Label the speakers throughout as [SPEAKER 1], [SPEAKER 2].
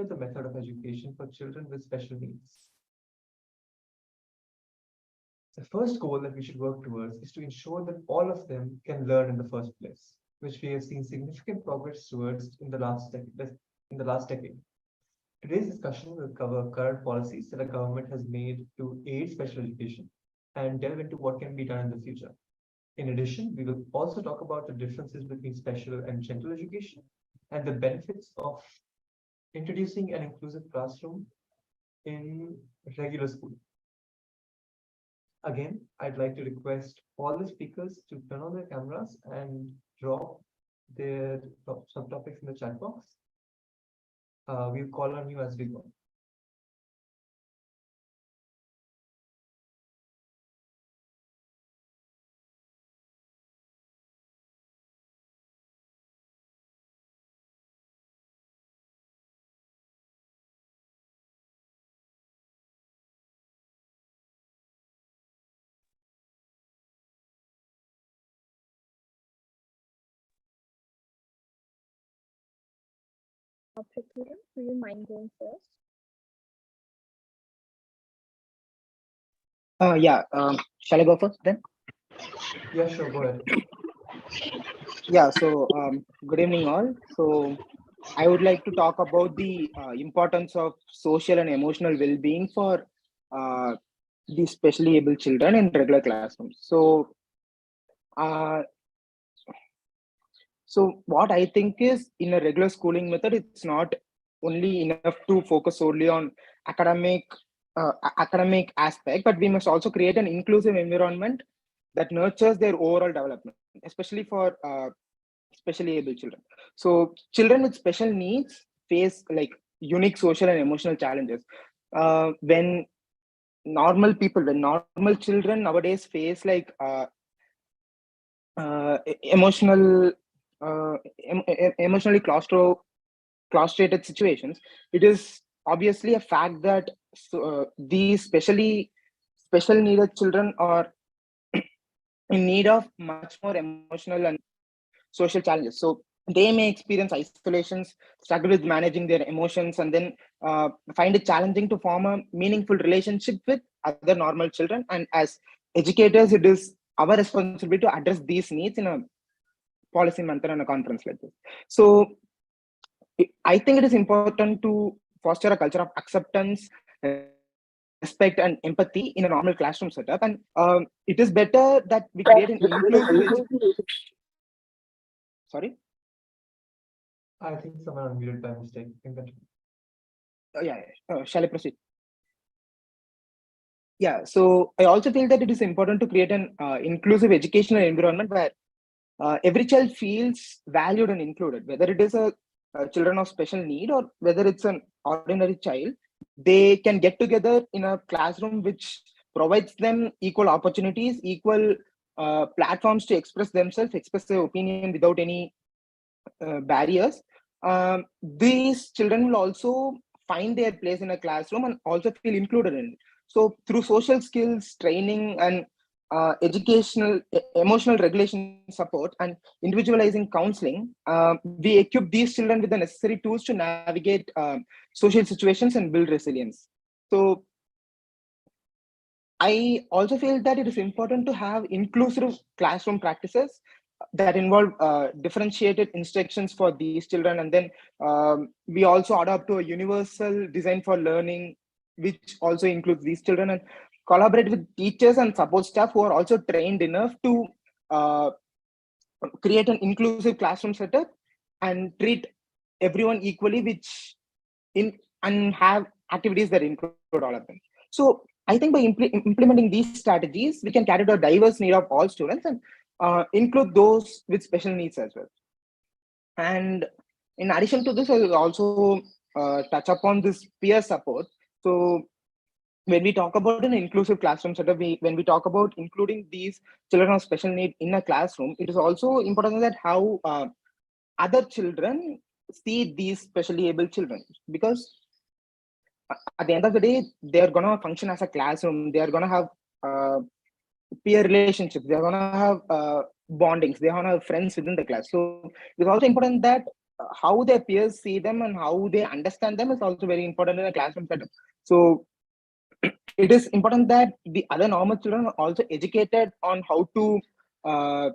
[SPEAKER 1] alter the method of education for children with special needs. The first goal that we should work towards is to ensure that all of them can learn in the first place, which we have seen significant progress towards in the last decade. Today's discussion will cover current policies that the government has made to aid special education and delve into what can be done in the future. In addition, we will also talk about the differences between special and general education and the benefits of introducing an inclusive classroom in regular school. Again, I'd like to request all the speakers to turn on their cameras and drop their subtopics in the chat box. We'll call on you as we go.
[SPEAKER 2] Prithviram, do you mind going first?
[SPEAKER 3] Yeah, shall I go first then?
[SPEAKER 1] Yeah, sure, go ahead.
[SPEAKER 3] Yeah, so good evening all. So I would like to talk about the importance of social and emotional well-being for uh, the specially able children in regular classrooms. Uh, so what I think is, in a regular schooling method, it's not only enough to focus solely on academic academic aspect, but we must also create an inclusive environment that nurtures their overall development, especially for specially able children. So children with special needs face like unique social and emotional challenges. When normal children nowadays face like emotional, emotionally claustrated situations, it is obviously a fact that these special needed children are in need of much more emotional and social challenges. So they may experience isolations, struggle with managing their emotions, and then find it challenging to form a meaningful relationship with other normal children. And as educators, it is our responsibility to address these needs in a policy Manthan and a conference like this. So I think it is important to foster a culture of acceptance, respect, and empathy in a normal classroom setup. And it is better that we create an inclusive Sorry?
[SPEAKER 1] I think someone unmuted by mistake.
[SPEAKER 3] Yeah. Shall I proceed? Yeah. So I also feel that it is important to create an inclusive educational environment where every child feels valued and included, whether it is a children of special need or whether it's an ordinary child. They can get together in a classroom which provides them equal opportunities, equal platforms to express themselves, express their opinion without any barriers. These children will also find their place in a classroom and also feel included in it. So through social skills, training, and emotional regulation support and individualizing counseling, we equip these children with the necessary tools to navigate social situations and build resilience. So I also feel that it is important to have inclusive classroom practices that involve differentiated instructions for these children. And then we also adopt to a universal design for learning, which also includes these children, and collaborate with teachers and support staff who are also trained enough to uh, create an inclusive classroom setup and treat everyone equally, which in and have activities that include all of them. So I think by implementing these strategies, we can cater to a diverse need of all students and include those with special needs as well. And in addition to this, I will also touch upon this peer support. So when we talk about an inclusive classroom setup, when we talk about including these children of special need in a classroom, it is also important that how other children see these specially able children, because at the end of the day, they're gonna function as a classroom. They're gonna have peer relationships. They're gonna have bondings. They're gonna have friends within the class. So it's also important that how their peers see them and how they understand them is also very important in a classroom setup. So it is important that the other normal children are also educated on how to uh,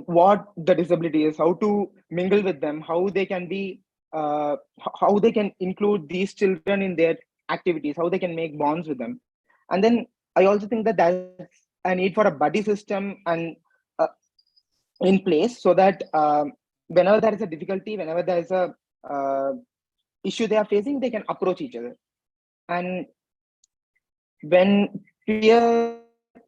[SPEAKER 3] what the disability is, how to mingle with them, how they can be, how they can include these children in their activities, how they can make bonds with them. And then I also think that there's a need for a buddy system and uh, in place so that whenever there is a difficulty, whenever there is a uh, issue they are facing, they can approach each other. And when peer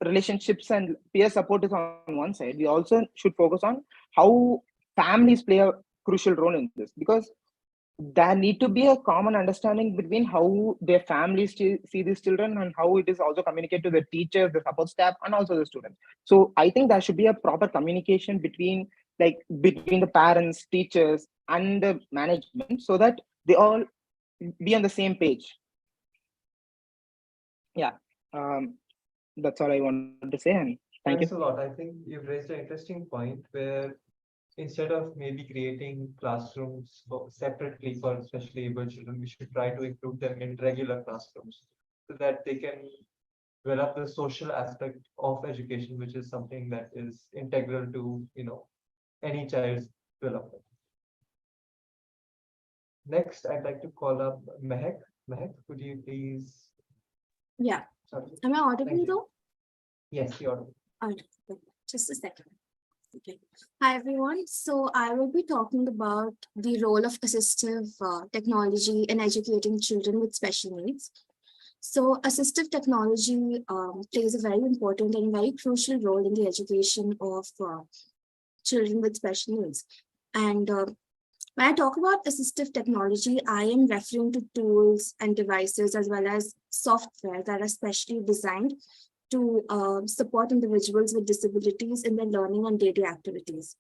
[SPEAKER 3] relationships and peer support is on one side, we also should focus on how families play a crucial role in this, because there need to be a common understanding between how their families see these children and how it is also communicated to the teachers, the support staff, and also the students. So I think there should be a proper communication between, like, between the parents, teachers, and the management, so that they all be on the same page. Yeah, um, that's all I wanted to say, and thank you.
[SPEAKER 1] Thanks a lot. I think you've raised an interesting point where instead of maybe creating classrooms separately for specially able children, we should try to include them in regular classrooms so that they can develop the social aspect of education, which is something that is integral to, any child's development. Next, I'd like to call up Mehak. Mehak, could you please?
[SPEAKER 2] Yeah.
[SPEAKER 1] Sorry.
[SPEAKER 2] Am I audible
[SPEAKER 1] Thank you.
[SPEAKER 2] though?
[SPEAKER 1] Yes, you're.
[SPEAKER 2] All right. Just a second. Okay. Hi, everyone. So I will be talking about the role of assistive technology in educating children with special needs. So assistive technology plays a very important and very crucial role in the education of children with special needs. And when I talk about assistive technology, I am referring to tools and devices as well as software that are specially designed to support individuals with disabilities in their learning and daily activities.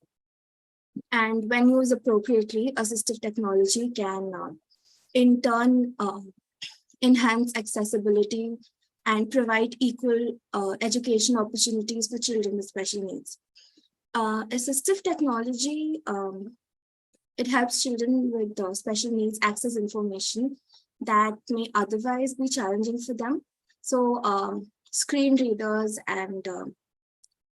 [SPEAKER 2] And when used appropriately, assistive technology can in turn enhance accessibility and provide equal education opportunities for children with special needs. Assistive technology, it helps children with special needs access information that may otherwise be challenging for them. So screen readers and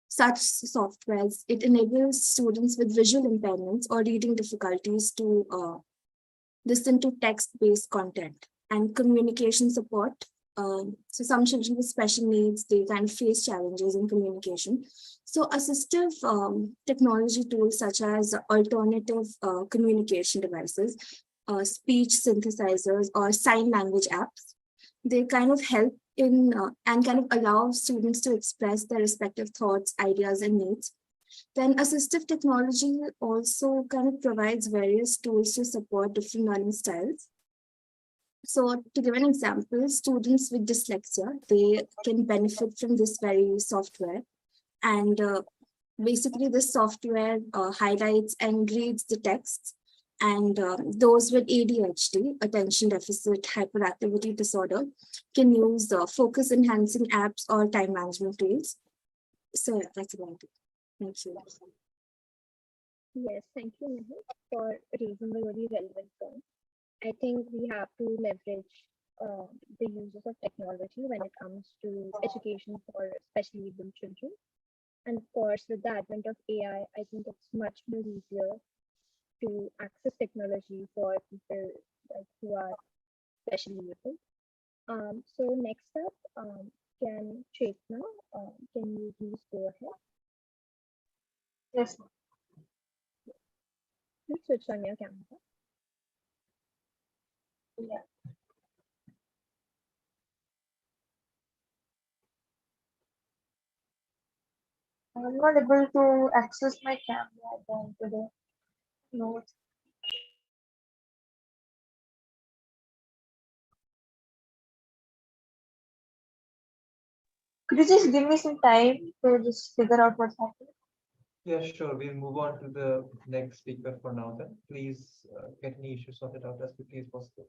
[SPEAKER 2] such softwares, it enables students with visual impairments or reading difficulties to listen to text-based content and communication support. So some children with special needs, they kind of face challenges in communication. So assistive technology tools such as alternative communication devices, speech synthesizers, or sign language apps, they kind of help in and kind of allow students to express their respective thoughts, ideas, and needs. Then assistive technology also kind of provides various tools to support different learning styles. So to give an example, students with dyslexia, they can benefit from this very software. And basically this software highlights and reads the texts. And those with ADHD, attention deficit hyperactivity disorder, can use focus enhancing apps or time management tools. So yeah, that's about it. Thank you.
[SPEAKER 4] Yes, thank you, Mehul, for raising a really relevant point. I think we have to leverage the uses of technology when it comes to education for specially able children. And of course, with the advent of I think it's much more easier to access technology for people like who are specially able. So next up, can Chetna, can you please go ahead?
[SPEAKER 5] Yes,
[SPEAKER 4] Please switch on your camera.
[SPEAKER 5] yeah. I'm not able to access my camera then today. No. Could you just give me some time to just figure out what's happening?
[SPEAKER 1] Yeah, sure. We'll move on to the next speaker for now then. Please get any issues sorted out as quickly as possible.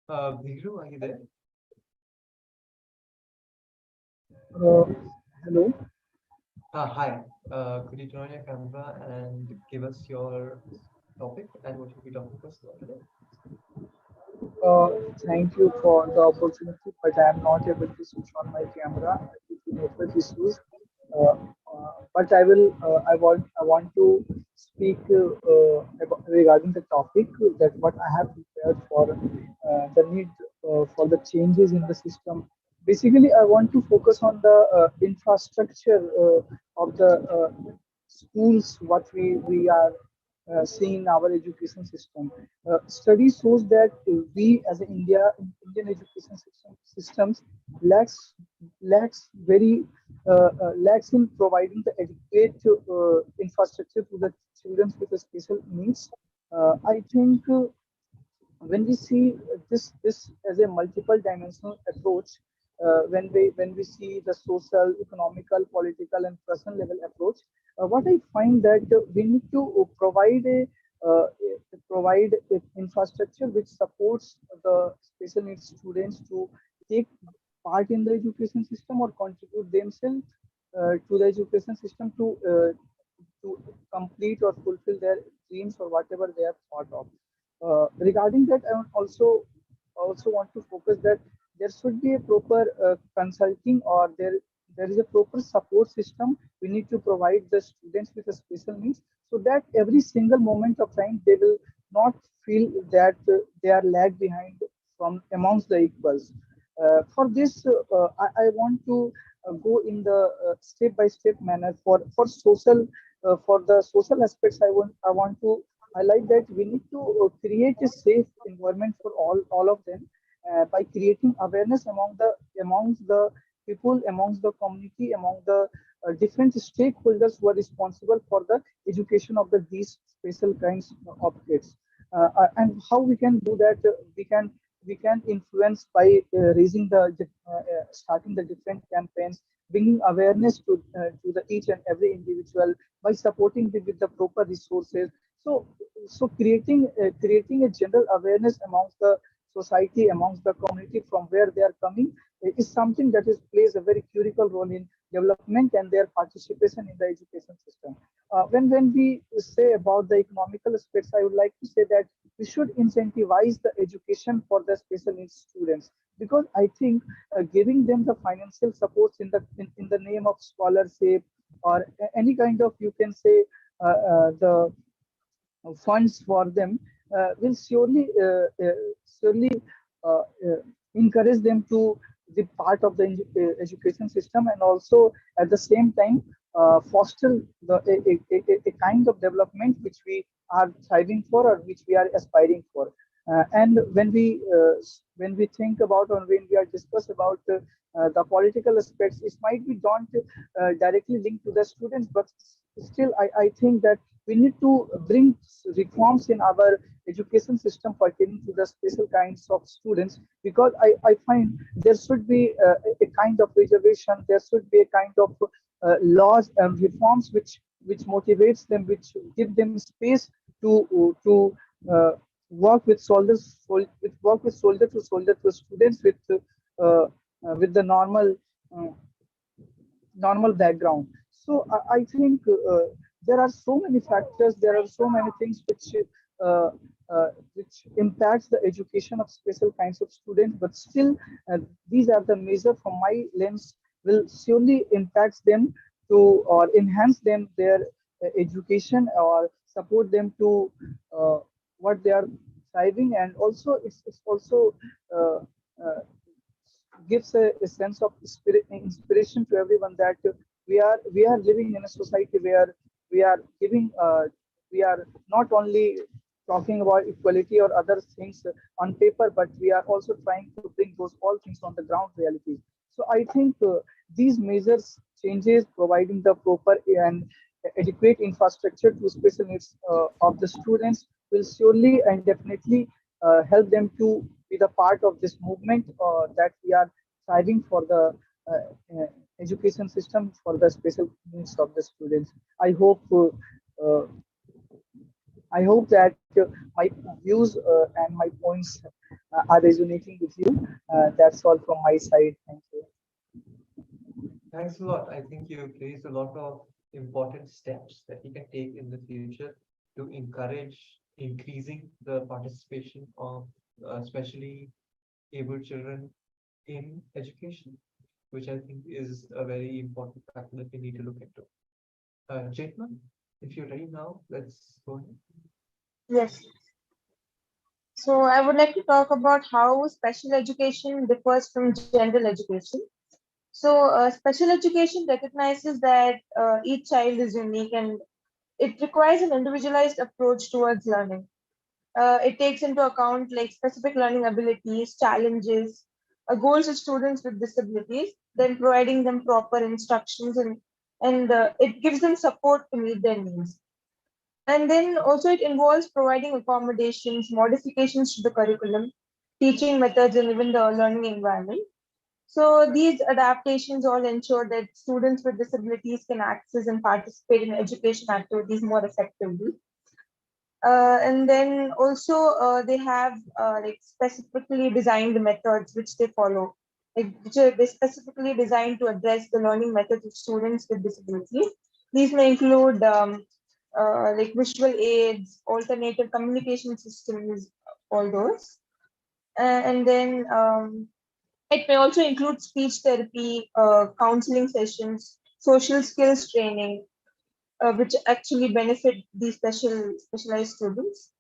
[SPEAKER 1] Bhigru, are you there?
[SPEAKER 6] Hello.
[SPEAKER 1] Hi. Could you turn on your camera and give us your topic and what we'll be talking about today.
[SPEAKER 6] Uh, Thank you for the opportunity, but I am not able to switch on my camera due to network issues. But I want to speak regarding the topic that what I have prepared for the need for the changes in the system. Basically, I want to focus on the infrastructure of the schools, what we are seeing in our education system. Study shows that we as an Indian education systems lacks lacks in providing the adequate infrastructure to the children with the special needs. I think when we see this as a multiple dimensional approach, when we see the social, economical, political, and personal level approach, what I find that we need to provide a infrastructure which supports the special needs students to take part in the education system or contribute themselves to the education system to complete or fulfill their dreams or whatever they have thought of. Regarding that, I would also want to focus that there should be a proper consulting, or there is a proper support system we need to provide the students with a special needs, so that every single moment of time they will not feel that they are lag behind from amongst the equals. For this, I want to go in the step by step manner for social, for the social aspects. I want to highlight that we need to create a safe environment for all of them by creating awareness amongst the people, amongst the community, among the different stakeholders who are responsible for the education of these special kinds of kids. And how we can do that? We can influence by raising starting the different campaigns, bringing awareness to the each and every individual by supporting them with the proper resources. So creating a general awareness amongst the society, amongst the community from where they are coming, is something that is plays a very critical role in development and their participation in the education system. When we say about the economical aspects, I would like to say that we should incentivize the education for the special needs students, because I think giving them the financial supports in the name of scholarship, or any kind of, you can say, the funds for them will surely uh, uh, encourage them to be part of the education system, and also at the same time foster a kind of development which we are striving for, or which we are aspiring for. And when we think about, or when we are discuss about the political aspects, it might be don't directly linked to the students, but still I think that we need to bring reforms in our education system pertaining to the special kinds of students, because I find there should be a kind of reservation, there should be a kind of laws and reforms which motivates them, which give them space to work with soldier to soldier to students with the uh, normal background. So I think there are so many factors, there are so many things uh, which impacts the education of special kinds of students, but still these are the measure from my lens will surely impact them to, or enhance them their education, or support them to uh, what they are striving. And also it's also uh, uh, gives a sense of inspiration to everyone that we are living in a society where we are giving we are not only talking about equality or other things on paper, but we are also trying to bring those all things on the ground reality. So I think these measures changes, providing the proper and adequate infrastructure to special needs of the students, will surely and definitely help them to be the part of this movement that we are striving for the education system for the special needs of the students. Uh, I hope that my views and my points are resonating with you. That's all from my side. Thank you.
[SPEAKER 1] Thanks a lot. I think you've raised a lot of important steps that we can take in the future to encourage increasing the participation of especially able children in education, which I think is a very important factor that we need to look into. Chetna, if you're ready now, let's go ahead.
[SPEAKER 5] Yes. So I would like to talk about how special education differs from general education. So special education recognizes that each child is unique and it requires an individualized approach towards learning. It takes into account like specific learning abilities, challenges, goals of students with disabilities, then providing them proper instructions and it gives them support to meet their needs. And then also it involves providing accommodations, modifications to the curriculum, teaching methods, and even the learning environment. So these adaptations all ensure that students with disabilities can access and participate in education activities more effectively. And then also they have like specifically designed methods which they follow, like which are they specifically designed to address the learning methods of students with disabilities. These may include like visual aids, alternative communication systems, all those. And then it may also include speech therapy, counseling sessions, social skills training, which actually benefit these specialized students.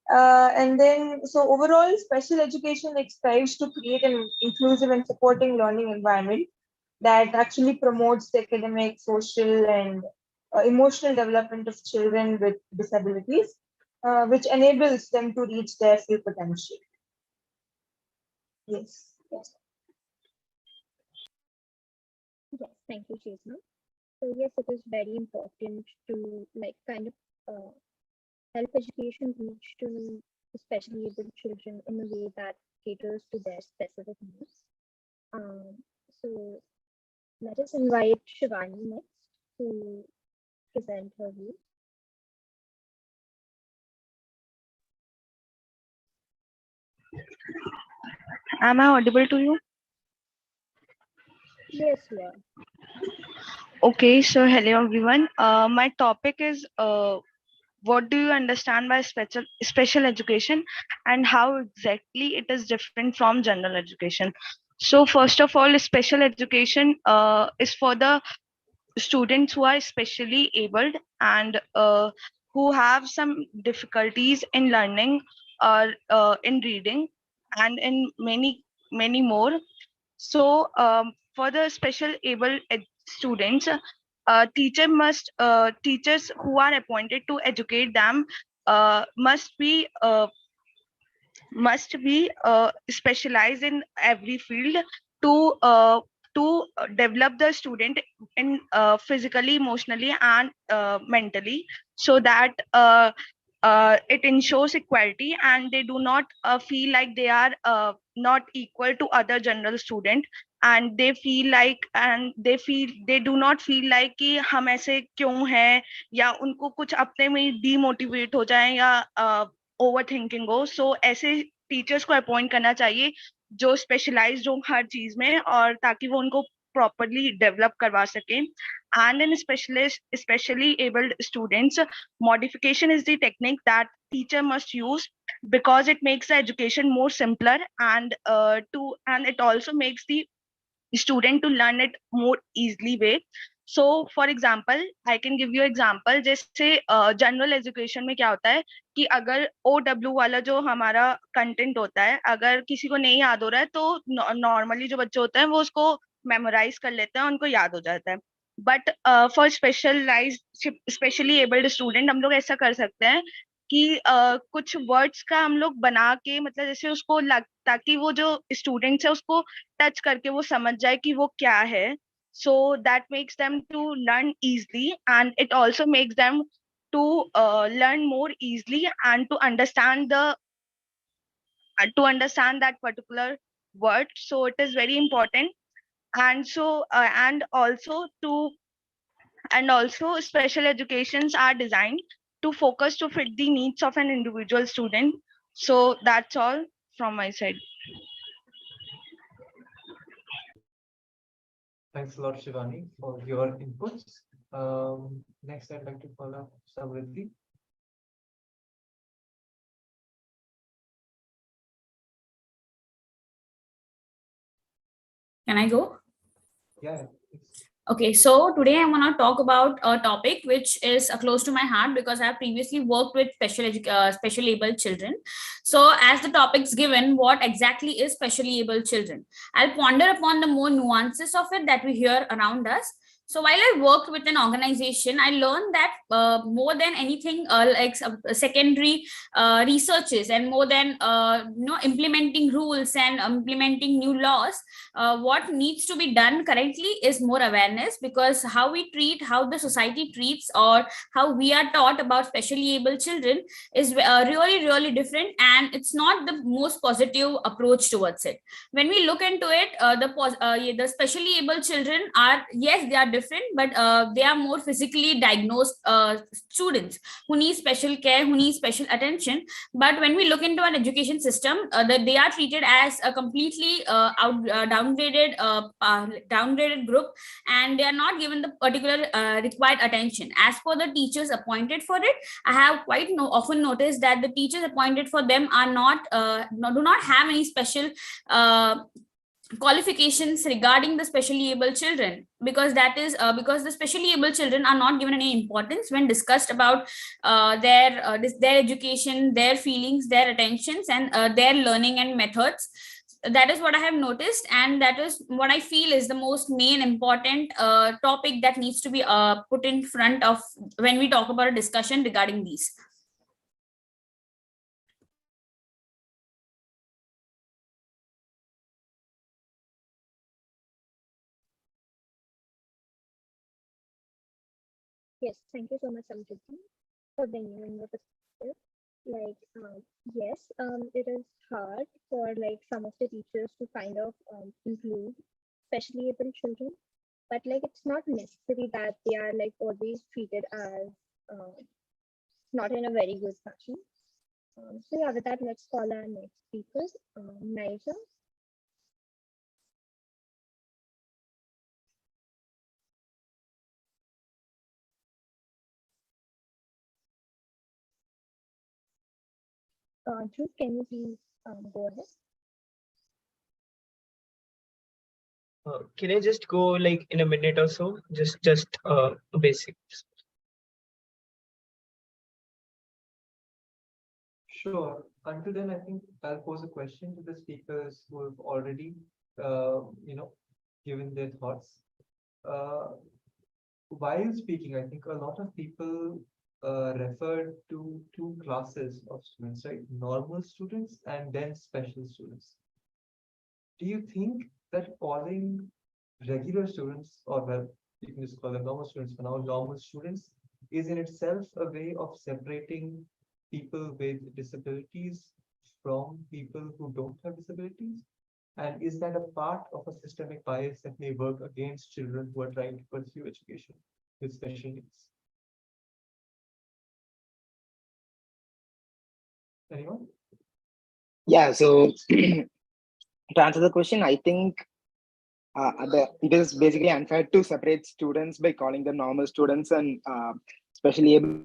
[SPEAKER 5] And then, so overall, special education like strives to create an inclusive and supporting learning environment that actually promotes the academic, social, and emotional development of children with disabilities, which enables them to reach their full potential. Yes. Yes.
[SPEAKER 4] Yes, thank you, Chetna. So yes, it is very important to like kind of help education reach to especially able children in a way that caters to their specific needs. So let us invite Shivani next to present her view.
[SPEAKER 7] Am I audible to you?
[SPEAKER 4] Yes, you are.
[SPEAKER 7] Okay, so hello everyone. My topic is what do you understand by special education and how exactly it is different from general education. So first of all, special education is for the students who are specially abled and who have some difficulties in learning or in reading and in many more. So, for the special able students, teachers who are appointed to educate them must be specialized in every field to uh, to develop the student in physically, emotionally, and mentally, so that it ensures equality and they do not feel like they are not equal to other general student, and they do not feel like कि हम ऐसे क्यों हैं या उनको कुछ अपने में डीमोटिवेट हो जाए या ओवर थिंकिंग हो. सो ऐसे टीचर्स को अपॉइंट करना चाहिए जो स्पेशलाइज्ड हो हर चीज में, और ताकि वो उनको properly develop करवा सके. And in especially abled students, modification is the technique that teacher must use because it makes the education more simpler, and it also makes the student to learn it more easily way. So for example, I can give you example. जैसे general education में क्या होता है कि अगर OW वाला जो हमारा कंटेंट होता है, अगर किसी को नहीं याद हो रहा है तो नॉर्मली जो बच्चे होते हैं वो उसको मेमोराइज कर लेते हैं, उनको याद हो जाता है. But for specially abled student हम लोग ऐसा कर सकते हैं कि कुछ वर्ड्स का हम लोग बना के, मतलब जैसे उसको ताकि वो जो स्टूडेंट्स है उसको टच करके वो समझ जाए कि वो क्या है. So that makes them to learn easily, and it also makes them to learn more easily and to understand that particular word. So it is very important. And so and also special educations are designed to focus to fit the needs of an individual student. So that's all from my side.
[SPEAKER 1] Thanks a lot, Shivani, for your inputs. Next, I'd like to call up Samriddhi.
[SPEAKER 8] Can I go?
[SPEAKER 1] Yeah.
[SPEAKER 8] Okay, so today I want to talk about a topic which is close to my heart because I have previously worked with specially able children. So, as the topic's given, what exactly is specially able children? I'll ponder upon the more nuances of it that we hear around us. So, while I worked with an organization, I learned that more than anything, secondary researches and more than implementing rules and implementing new laws, what needs to be done currently is more awareness, because how the society treats or how we are taught about specially able children is really different, and it's not the most positive approach towards it. When we look into it, the specially able children are, yes, they are different, but they are more physically diagnosed students who need special care, who need special attention. But when we look into an education system, that they are treated as a completely downgraded group, and they are not given the particular required attention as per the teachers appointed for it. I have quite often noticed that the teachers appointed for them are do not have any special qualifications regarding the specially able children, because because the specially able children are not given any importance when discussed about their education, their feelings, their attentions, and their learning and methods. That is what I have noticed, and that is what I feel is the most main important topic that needs to be put in front of when we talk about a discussion regarding these.
[SPEAKER 4] Yes, thank you so much, Samriti, for bringing in your perspective. Like, yes, it is hard for like some of the teachers to kind of include specially able children, but like it's not necessary that they are like always treated as uh, not in a very good fashion. So yeah, with that, let's call our next speakers, Niger. Dhruv, can you please go ahead?
[SPEAKER 9] Can I just go like in a minute or so? Just basics.
[SPEAKER 1] Sure. Until then, I think I'll pose a question to the speakers who have already, given their thoughts. Uh, while speaking, I think a lot of people referred to two classes of students, right? Normal students and then special students. Do you think that calling regular students, or well, you can just call them normal students for now, normal students, is in itself a way of separating people with disabilities from people who don't have disabilities? And is that a part of a systemic bias that may work against children who are trying to pursue education with special needs? Anyone?
[SPEAKER 3] Yeah, so to answer the question, I think it is basically unfair to separate students by calling them normal students and especially able.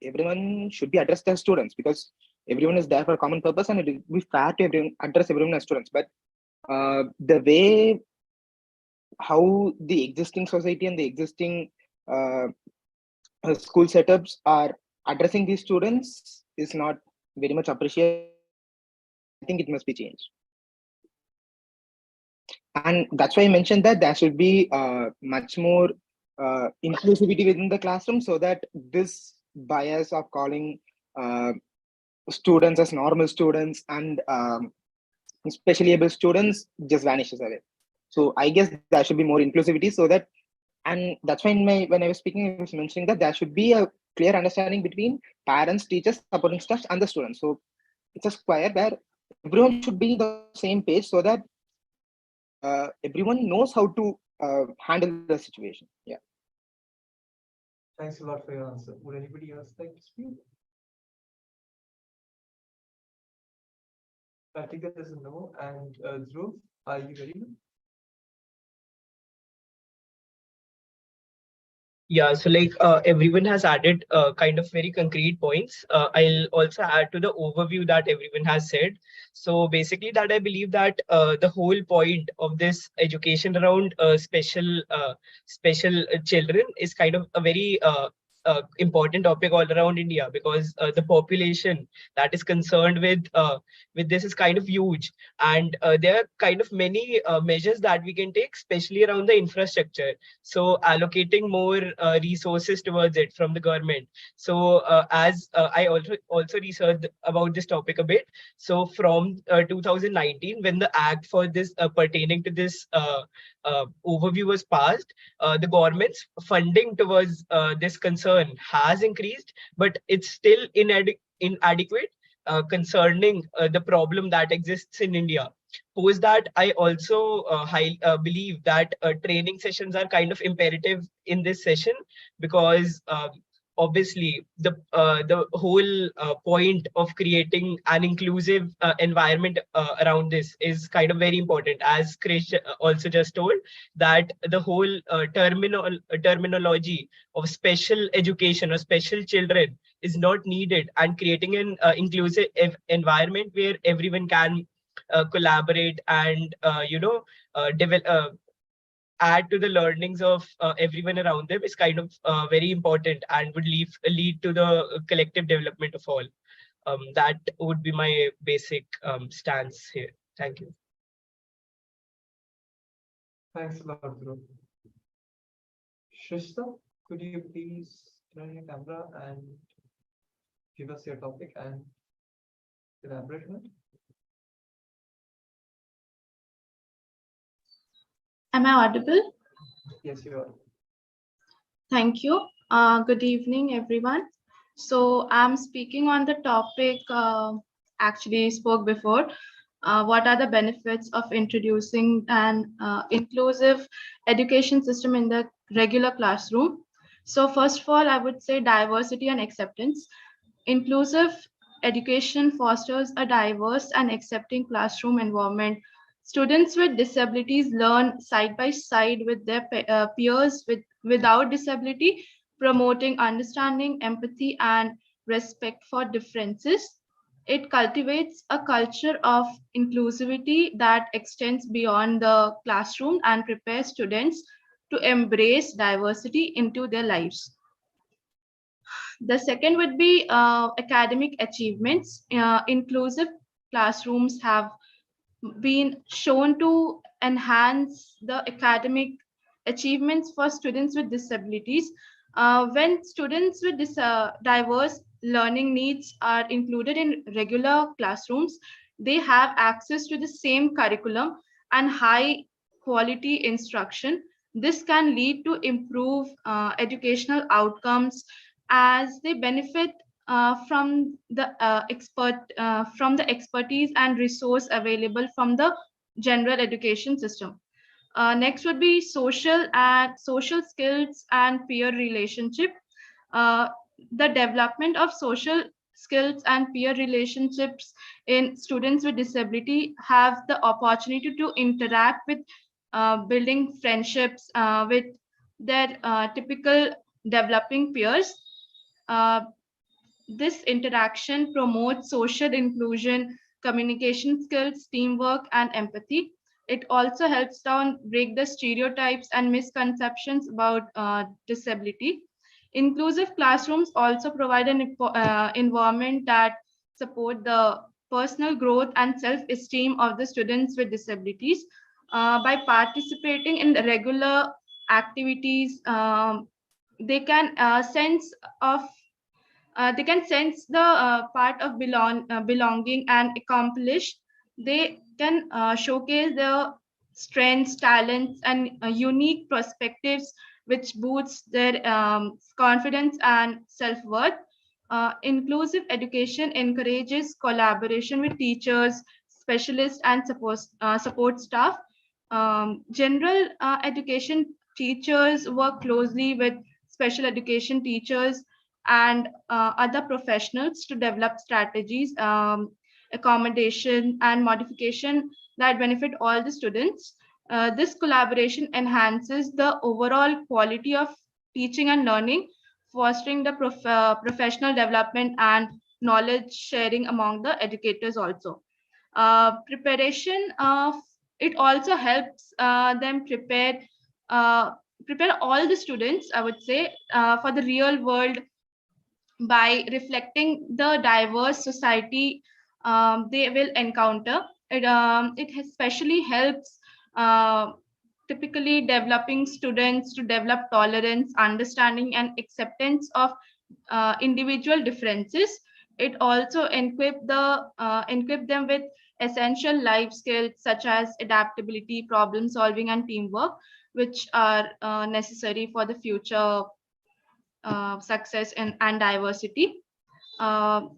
[SPEAKER 3] Everyone should be addressed as students because everyone is there for a common purpose, and it will be fair to address everyone as students. But the way how the existing society and the existing uh, school setups are addressing these students is not very much appreciated. I think it must be changed. And that's why I mentioned that there should be much more inclusivity within the classroom so that this bias of calling uh, students as normal students and specially able students just vanishes away. So I guess there should be more inclusivity so that, and that's why when I was speaking, I was mentioning that there should be a clear understanding between parents, teachers, supporting staff, and the students. So it's a square where everyone should be the same page so that everyone knows how to handle the situation. Yeah.
[SPEAKER 1] Thanks a lot for your answer. Would anybody else like to speak? I think that is a no. And Dhruv, are you ready?
[SPEAKER 9] Yeah, so like everyone has added kind of very concrete points. I'll also add to the overview that everyone has said. So basically, that I believe that the whole point of this education around special children is kind of a very important topic all around India, because the population that is concerned with this is kind of huge, and there are kind of many measures that we can take, especially around the infrastructure. So allocating more resources towards it from the government. So as I also researched about this topic a bit. So from 2019, when the act for this pertaining to this overview was passed, the government's funding towards this concern has increased, but it's still inadequate concerning the problem that exists in India. Post that, I also believe that training sessions are kind of imperative in this session, because obviously the whole point of creating an inclusive environment around this is kind of very important, as Krish also just told, that the whole terminology of special education or special children is not needed, and creating an inclusive environment where everyone can collaborate and develop add to the learnings of everyone around them is kind of very important, and would lead to the collective development of all. That would be my basic stance here. Thank you.
[SPEAKER 1] Thanks a lot, Dhruv. Shrishta, could you please turn your camera and give us your topic and elaborate on it?
[SPEAKER 10] Am I audible?
[SPEAKER 1] Yes, you are.
[SPEAKER 10] Thank you. Good evening, everyone. So I'm speaking on the topic actually spoke before. What are the benefits of introducing an inclusive education system in the regular classroom? So first of all, I would say diversity and acceptance. Inclusive education fosters a diverse and accepting classroom environment. Students with disabilities learn side by side with their peers without disability, promoting understanding, empathy, and respect for differences. It cultivates a culture of inclusivity that extends beyond the classroom and prepares students to embrace diversity into their lives. The second would be academic achievements. Inclusive classrooms have been shown to enhance the academic achievements for students with disabilities. When students with diverse learning needs are included in regular classrooms, they have access to the same curriculum and high quality instruction. This can lead to improve educational outcomes as they benefit from the expertise and resource available from the general education system. Next would be social skills and peer relationship. Uh, the development of social skills and peer relationships in students with disability have the opportunity to interact with building friendships with their typical developing peers. Uh, this interaction promotes social inclusion, communication skills, teamwork, and empathy. It also helps down break the stereotypes and misconceptions about disability. Inclusive classrooms also provide an environment that support the personal growth and self-esteem of the students with disabilities. By participating in the regular activities, they can sense of they can sense the part of belonging and accomplish. They can showcase their strengths, talents, and unique perspectives, which boosts their confidence and self-worth. Inclusive education encourages collaboration with teachers, specialists, and support staff. General education teachers work closely with special education teachers and other professionals to develop strategies, accommodation, and modification that benefit all the students. This collaboration enhances the overall quality of teaching and learning, fostering the professional development and knowledge sharing among the educators also. Preparation of it also helps them uh, prepare all the students, I would say, for the real world by reflecting the diverse society they will encounter. It especially helps typically developing students to develop tolerance, understanding, and acceptance of individual differences. It also equip them with essential life skills such as adaptability, problem solving, and teamwork, which are necessary for the future success and diversity.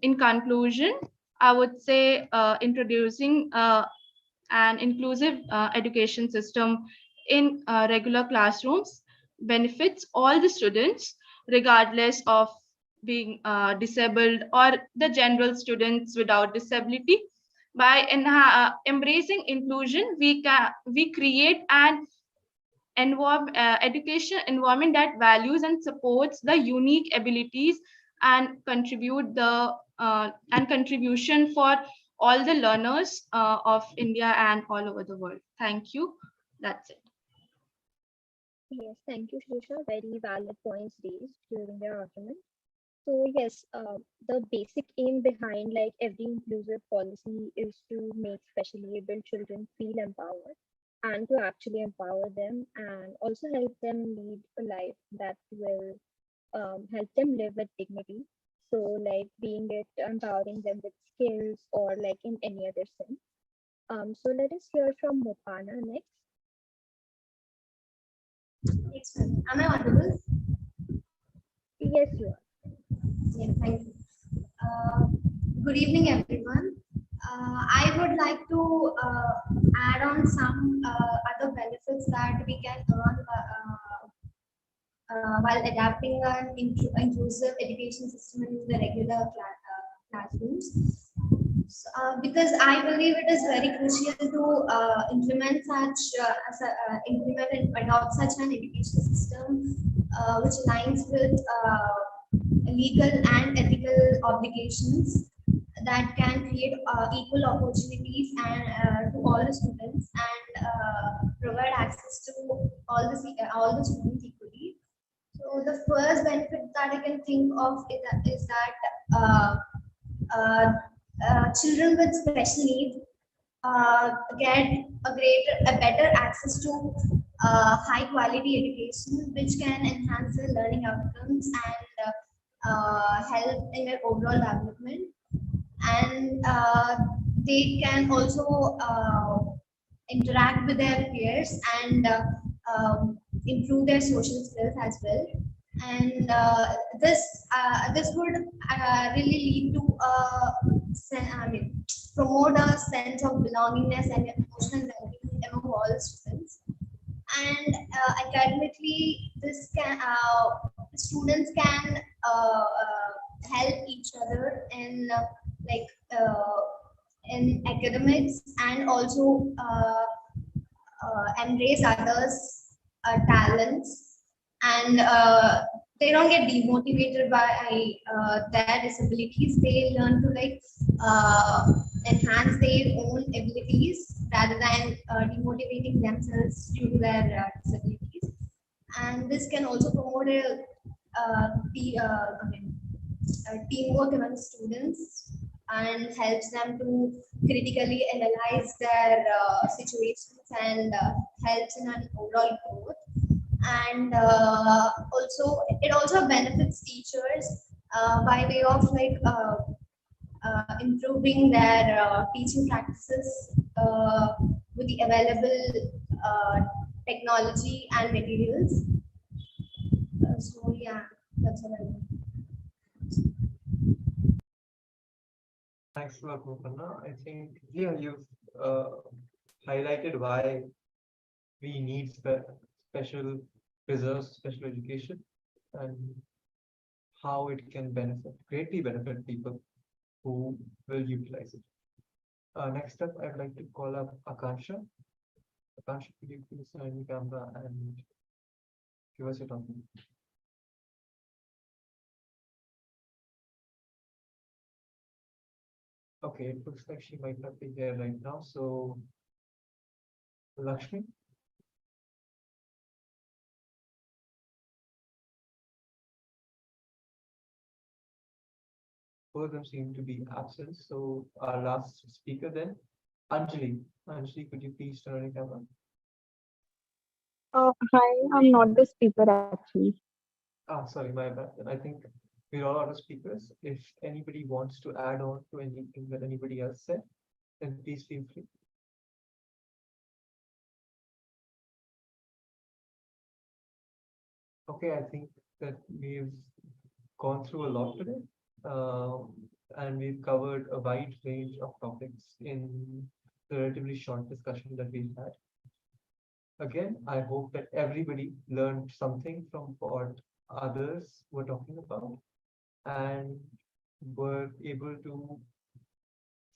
[SPEAKER 10] In conclusion, I would say introducing an inclusive education system in regular classrooms benefits all the students, regardless of being disabled or the general students without disability. By embracing inclusion, we create an education environment that values and supports the unique abilities and contribution for all the learners of India and all over the world. Thank you. That's it.
[SPEAKER 4] Yes, thank you, Shrisha. Very valid points raised during the argument. So yes, the basic aim behind like every inclusive policy is to make specially able children feel empowered and to actually empower them and also help them lead a life that will help them live with dignity. So like being it empowering them with skills or like in any other sense. So let us hear from Mopana next.
[SPEAKER 11] Yes, ma'am. Am I audible?
[SPEAKER 4] Yes, you are.
[SPEAKER 11] Yeah, thank you. Uh, Good evening, everyone. I would like to add on some other benefits that we can earn while adapting an inclusive education system in the regular classrooms. Because I believe it is very crucial to implement and adopt such an education system which aligns with legal and ethical obligations that can create equal opportunities and to all the students and provide access to all the students equally. So the first benefit that I can think of is that uh, children with special needs get a better access to high quality education, which can enhance their learning outcomes and help in their overall development. And they can also interact with their peers and improve their social skills as well. And this would really lead to promote a sense of belongingness and emotional well-being among all students. And academically, this can students can help each other in like uh, in academics and also embrace others' talents, and they don't get demotivated by their disabilities. They learn to like enhance their own abilities rather than demotivating themselves due to their disabilities. And this can also promote teamwork among students and helps them to critically analyze their situations and helps in an overall growth. And also it also benefits teachers by way of like improving their teaching practices with the available technology and materials. So yeah, that's what I think.
[SPEAKER 1] Thanks a lot, Mupana. I think you've highlighted why we need special preserve special education and how it can greatly benefit people who will utilize it. Next up, I'd like to call up Akansha. Akansha, could you please turn your camera and give us your topic? Okay, it looks like she might not be here right now. So, Lakshmi, both of them seem to be absent. So, our last speaker then, Anjali. Anjali, could you please turn on your camera?
[SPEAKER 12] Hi, I'm not the speaker actually.
[SPEAKER 1] Ah, sorry, my bad. I think we're all out of speakers. If anybody wants to add on to anything that anybody else said, then please feel free. Okay, I think that we've gone through a lot today, and we've covered a wide range of topics in the relatively short discussion that we've had. Again, I hope that everybody learned something from what others were talking about and were able to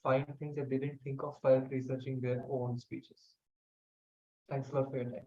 [SPEAKER 1] find things that they didn't think of while researching their own speeches. Thanks a lot for your time.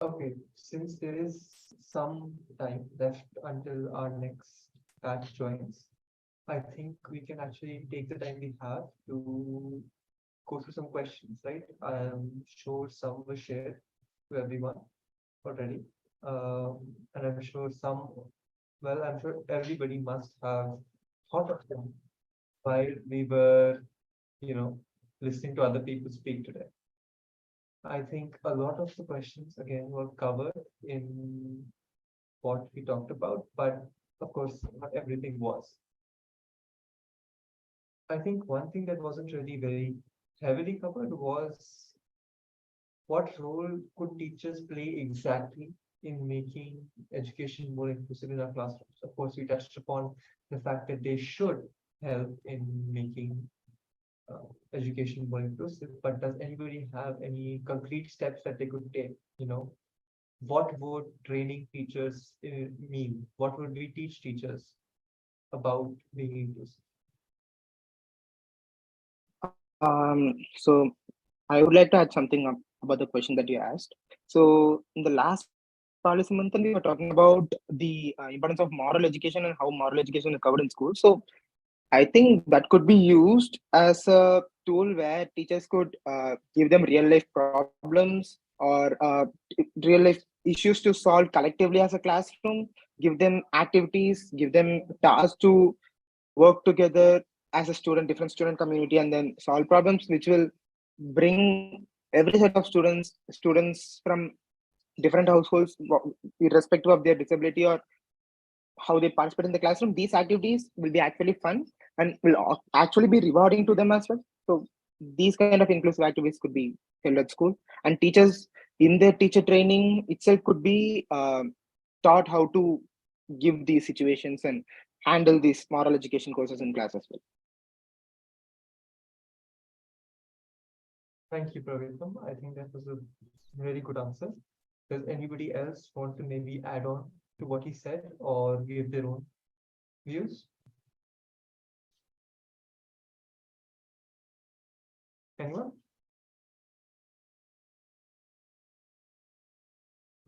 [SPEAKER 1] Okay, since there is some time left until our next batch joins, I think we can actually take the time we have to go through some questions, right? I'm sure some were shared to everyone already. And I'm sure some, well, I'm sure everybody must have thought of them while we were, you know, listening to other people speak today. I think a lot of the questions again were covered in what we talked about, but of course, not everything was. I think one thing that wasn't really very heavily covered was what role could teachers play exactly in making education more inclusive in our classrooms? Of course, we touched upon the fact that they should help in making education more inclusive, but does anybody have any concrete steps that they could take? What would training teachers mean? What would we teach teachers about being inclusive?
[SPEAKER 3] So I would like to add something about the question that you asked. So in the last policy month, we were talking about the importance of moral education and how moral education is covered in schools. So I think that could be used as a tool where teachers could give them real life problems or real life issues to solve collectively as a classroom, give them activities, give them tasks to work together as a student, different student community, and then solve problems, which will bring every set of students from different households, irrespective of their disability or how they participate in the classroom. These activities will be actually fun and will actually be rewarding to them as well. So these kind of inclusive activities could be held at school, and teachers in their teacher training itself could be taught how to give these situations and handle these moral education courses in class as well.
[SPEAKER 1] Thank you, Praveetam. I think that was a very good answer. Does anybody else want to maybe add on to what he said or give their own views? Anyone?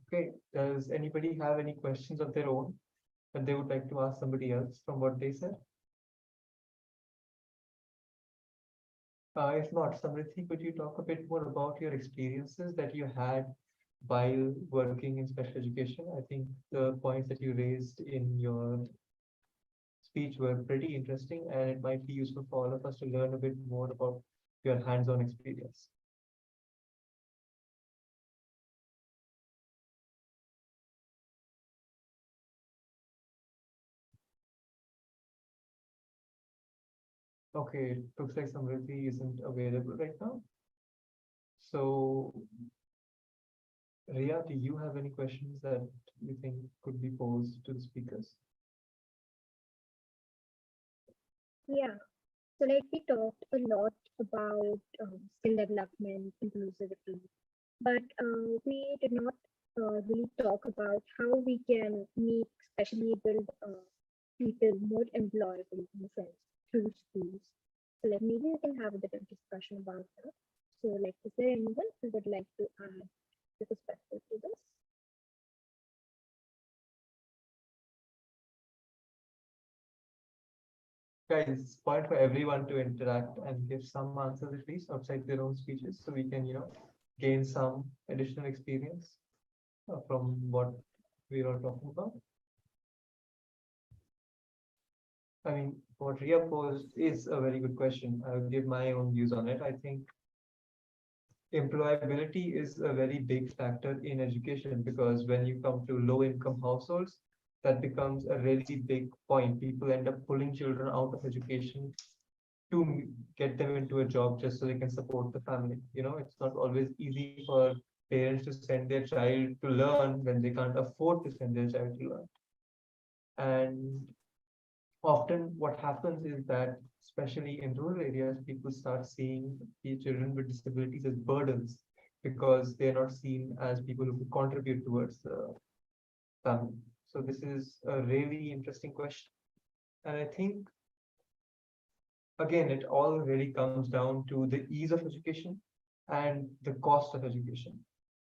[SPEAKER 1] Okay. Does anybody have any questions of their own that they would like to ask somebody else from what they said? If not, Samriddhi, could you talk a bit more about your experiences that you had while working in special education? I think the points that you raised in your speech were pretty interesting, and it might be useful for all of us to learn a bit more about your hands-on experience. Okay, it looks like Samriddhi isn't available right now. So, Ria, do you have any questions that you think could be posed to the speakers?
[SPEAKER 4] Yeah. So like we talked a lot about skill development, inclusivity, but we did not really talk about how we can make specially abled people more employable in a sense through schools. So like maybe we can have a bit of discussion about that. So like, is there anyone who would like to add the perspective to this?
[SPEAKER 1] Guys, it's point for everyone to interact and give some answers at least outside their own speeches, so we can, gain some additional experience from what we are talking about. I mean, what Ria posed is a very good question. I'll give my own views on it. I think employability is a very big factor in education, because when you come to low income households, that becomes a really big point. People end up pulling children out of education to get them into a job just so they can support the family. It's not always easy for parents to send their child to learn when they can't afford to send their child to learn. And often what happens is that, especially in rural areas, people start seeing the children with disabilities as burdens, because they're not seen as people who could contribute towards the family. So this is a really interesting question. And I think, again, it all really comes down to the ease of education and the cost of education.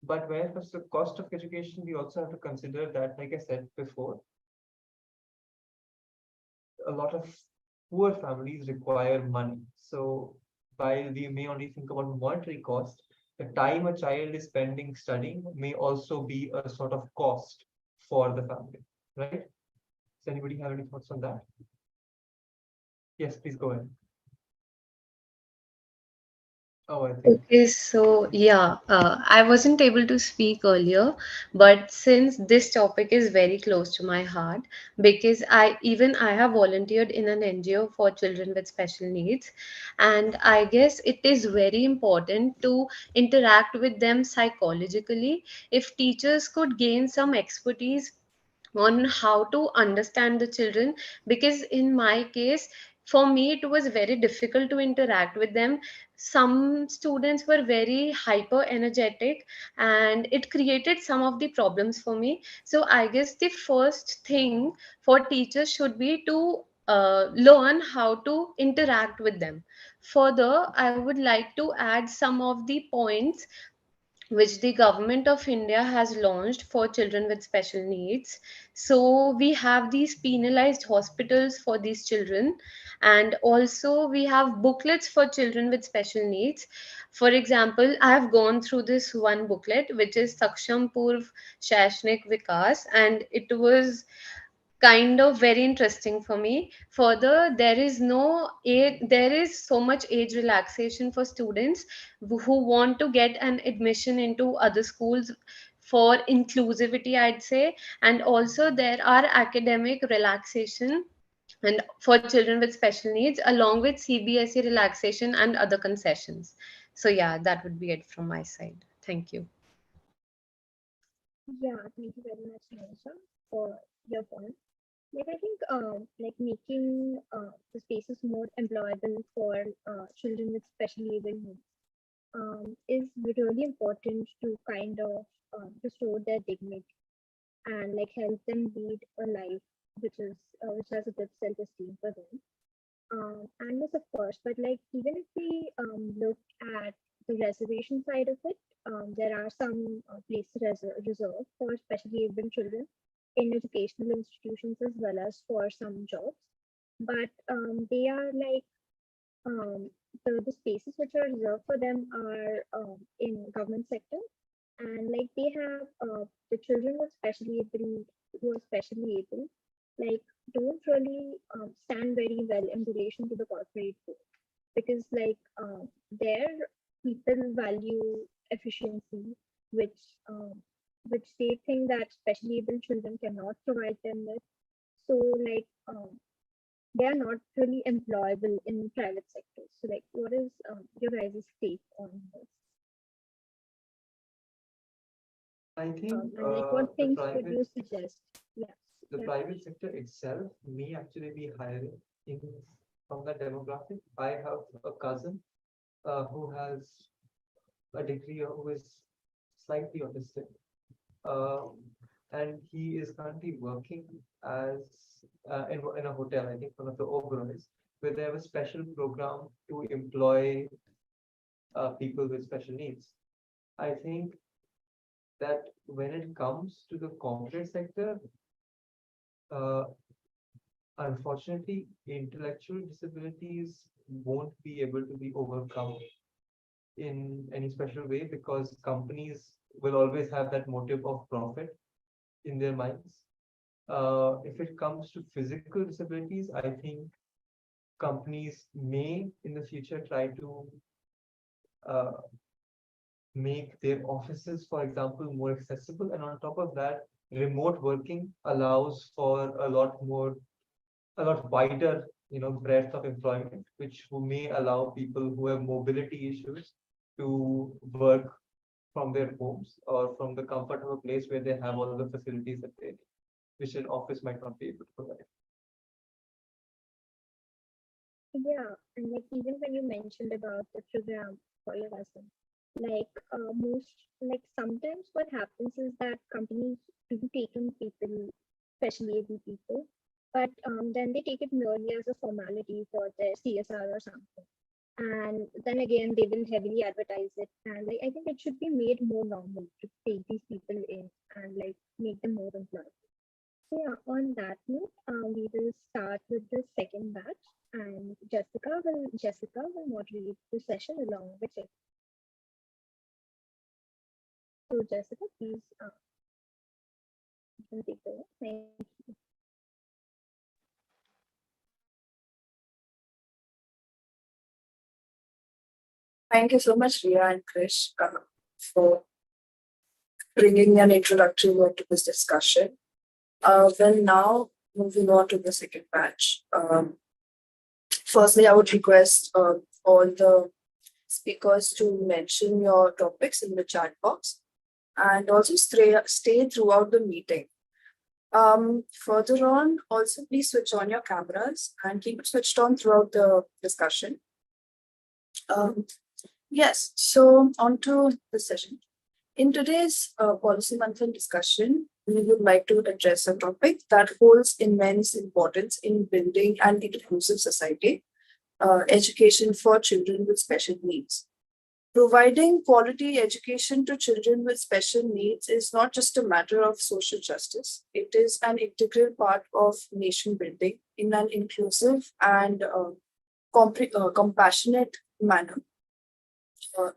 [SPEAKER 1] But when it comes to cost of education, we also have to consider that, like I said before, a lot of poor families require money. So while we may only think about monetary cost, the time a child is spending studying may also be a sort of cost for the family, right? Does anybody have any thoughts on that? Yes, please go ahead. Oh, I think.
[SPEAKER 13] Okay, so yeah, I wasn't able to speak earlier, but since this topic is very close to my heart, because I have volunteered in an NGO for children with special needs, and I guess it is very important to interact with them psychologically. If teachers could gain some expertise on how to understand the children, because in my case, for me it was very difficult to interact with them. Some students were very hyper energetic, and it created some of the problems for me. So I guess the first thing for teachers should be to learn how to interact with them. Further, I would like to add some of the points which the government of India has launched for children with special needs. So we have these penalized hospitals for these children, and also we have booklets for children with special needs. For example, I have gone through this one booklet, which is Saksham Purv Shashnik Vikas, and it was kind of very interesting for me. Further, there is no age, there is so much age relaxation for students who want to get an admission into other schools for inclusivity, I'd say. And also there are academic relaxation and for children with special needs, along with CBSE relaxation and other concessions. So yeah, that would be it from my side. Thank you.
[SPEAKER 4] Yeah, thank you very much, Manisha, for your point. Like I think like making the spaces more employable for children with specially able needs is really important to kind of restore their dignity and like help them lead a life which has a good self-esteem for them. And yes, of course, but like even if we look at the reservation side of it, there are some places reserved for specially able children in educational institutions as well as for some jobs. But they are like the spaces which are reserved for them are in government sector, and like they have the children who are specially able, like don't really stand very well in relation to the corporate world, because like there people value efficiency, which um, which they think that specially able children cannot provide them with. So like they are not really employable in private sectors. So like what is your guys' take on this?
[SPEAKER 1] I think
[SPEAKER 4] And like what things would you suggest? Yeah.
[SPEAKER 1] the
[SPEAKER 4] Yeah.
[SPEAKER 1] private sector itself may actually be hiring in from that demographic. I have a cousin who has a degree or who is slightly autistic, um, and he is currently working as in a hotel, I think one of the Oberois, where they have a special program to employ people with special needs. I think that when it comes to the corporate sector, uh, unfortunately, intellectual disabilities won't be able to be overcome in any special way because companies will always have that motive of profit in their minds. If it comes to physical disabilities, I think companies may in the future try to uh, make their offices, for example, more accessible. And on top of that, remote working allows for a lot wider, breadth of employment, which may allow people who have mobility issues to work from their homes or from the comfort of a place where they have all the facilities that they need, which an office might not be able to provide.
[SPEAKER 4] Yeah, and like even when you mentioned about the program for your husband, like most like sometimes what happens is that companies do take in people, especially able people, but then they take it merely as a formality for their CSR or something. And then again, they will heavily advertise it, and like I think it should be made more normal to take these people in and like make them more employable. So yeah, on that note, we will start with the second batch, and Jessica will moderate the session along with it. So Jessica, please, you can take over. Thank you.
[SPEAKER 14] Thank you so much, Ria and Krish, for bringing an introductory word to this discussion. Well, now moving on to the second batch. Firstly, I would request all the speakers to mention your topics in the chat box and also stay throughout the meeting. Further on, also please switch on your cameras and keep it switched on throughout the discussion. Yes, so on to the session. In today's Policy Manthan discussion, we would like to address a topic that holds immense importance in building an inclusive society, education for children with special needs. Providing quality education to children with special needs is not just a matter of social justice, it is an integral part of nation building in an inclusive and compassionate manner.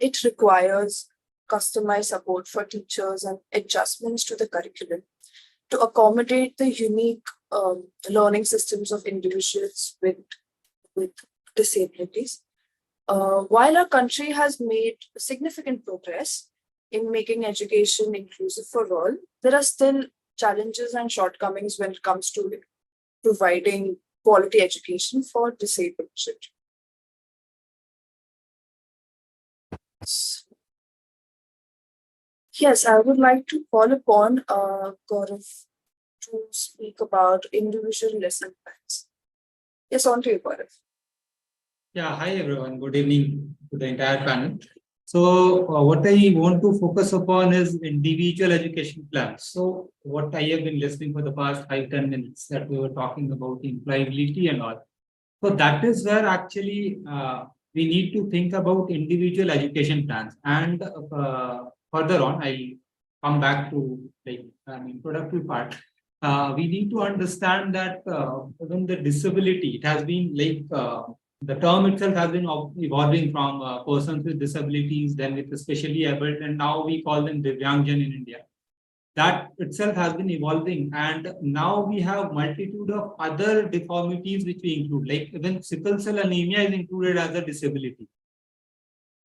[SPEAKER 14] It requires customized support for teachers and adjustments to the curriculum to accommodate the unique learning systems of individuals with disabilities. While our country has made significant progress in making education inclusive for all, there are still challenges and shortcomings when it comes to providing quality education for disabled children. Yes, I would like to call upon Gaurav to speak about individual lesson plans. Yes, on to you, Gaurav.
[SPEAKER 15] Yeah, hi everyone. Good evening to the entire panel. So what I want to focus upon is individual education plans. So what I have been listening for the past 5-10 minutes that we were talking about employability and all. So that is where actually we need to think about individual education plans. And further on, I'll come back to like an introductory part. We need to understand that even the disability, it has been like the term itself has been evolving from persons with disabilities, then with the specially able, and now we call them Divyangjan in India. that itself has been evolving, and now we have multitude of other deformities which we include, like even sickle cell anemia is included as a disability.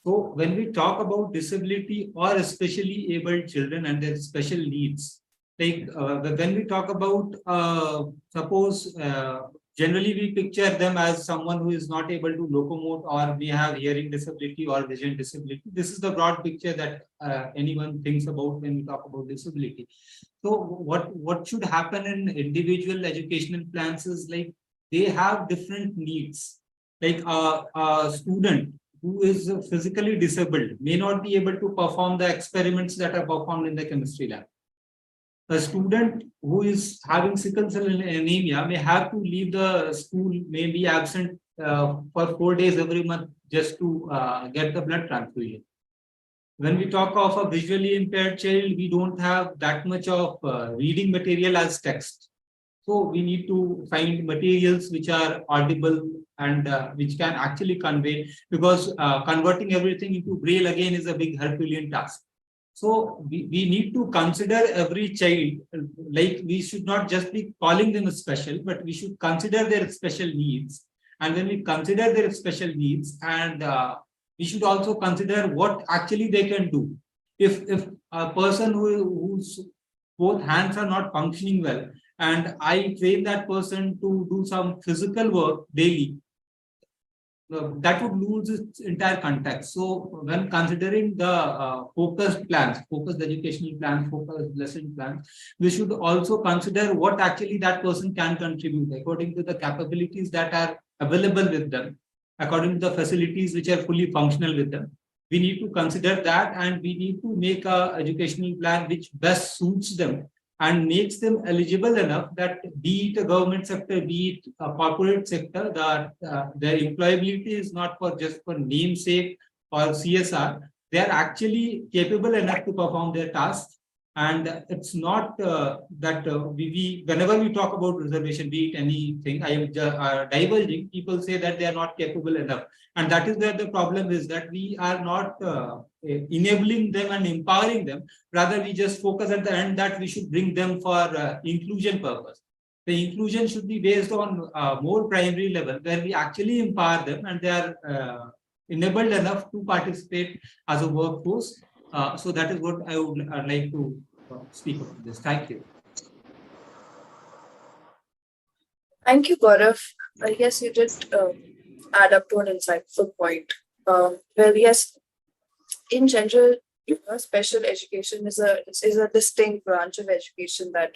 [SPEAKER 15] So when we talk about disability or especially able children and their special needs, like when we talk about suppose generally we picture them as someone who is not able to locomote or may have hearing disability or vision disability. This is the broad picture that anyone thinks about when we talk about disability. So what should happen in individual educational plans is like they have different needs. Like a student who is physically disabled may not be able to perform the experiments that are performed in the chemistry lab. A student who is having sickle cell anemia may have to leave the school, may be absent for 4 days every month just to get the blood transfusion. When we talk of a visually impaired child, we don't have that much of reading material as text. So we need to find materials which are audible and which can actually convey, because converting everything into braille again is a big Herculean task. So we need to consider every child, like we should not just be calling them special, but we should consider their special needs. And when we consider their special needs, and we should also consider what actually they can do. If a person whose both hands are not functioning well, and I train that person to do some physical work daily, that would lose its entire context. So when considering the focused educational plans, focused lesson plans, we should also consider what actually that person can contribute according to the capabilities that are available with them, according to the facilities which are fully functional with them. We need to consider that, and we need to make a educational plan which best suits them and makes them eligible enough that be it a government sector, be it a corporate sector, that their employability is not for just for namesake or CSR. They are actually capable enough to perform their tasks. And it's not that we whenever we talk about reservation, be it anything, I am diverging, people say that they are not capable enough. And that is where the problem is, that we are not enabling them and empowering them. Rather, we just focus at the end that we should bring them for inclusion purpose. The inclusion should be based on more primary level, where we actually empower them and they are enabled enough to participate as a workforce. So that is what I would like to speak about this. Thank you.
[SPEAKER 14] Thank you, Gaurav. Yes, you did add up to an insightful point. Well, yes, in general, special education is a distinct branch of education that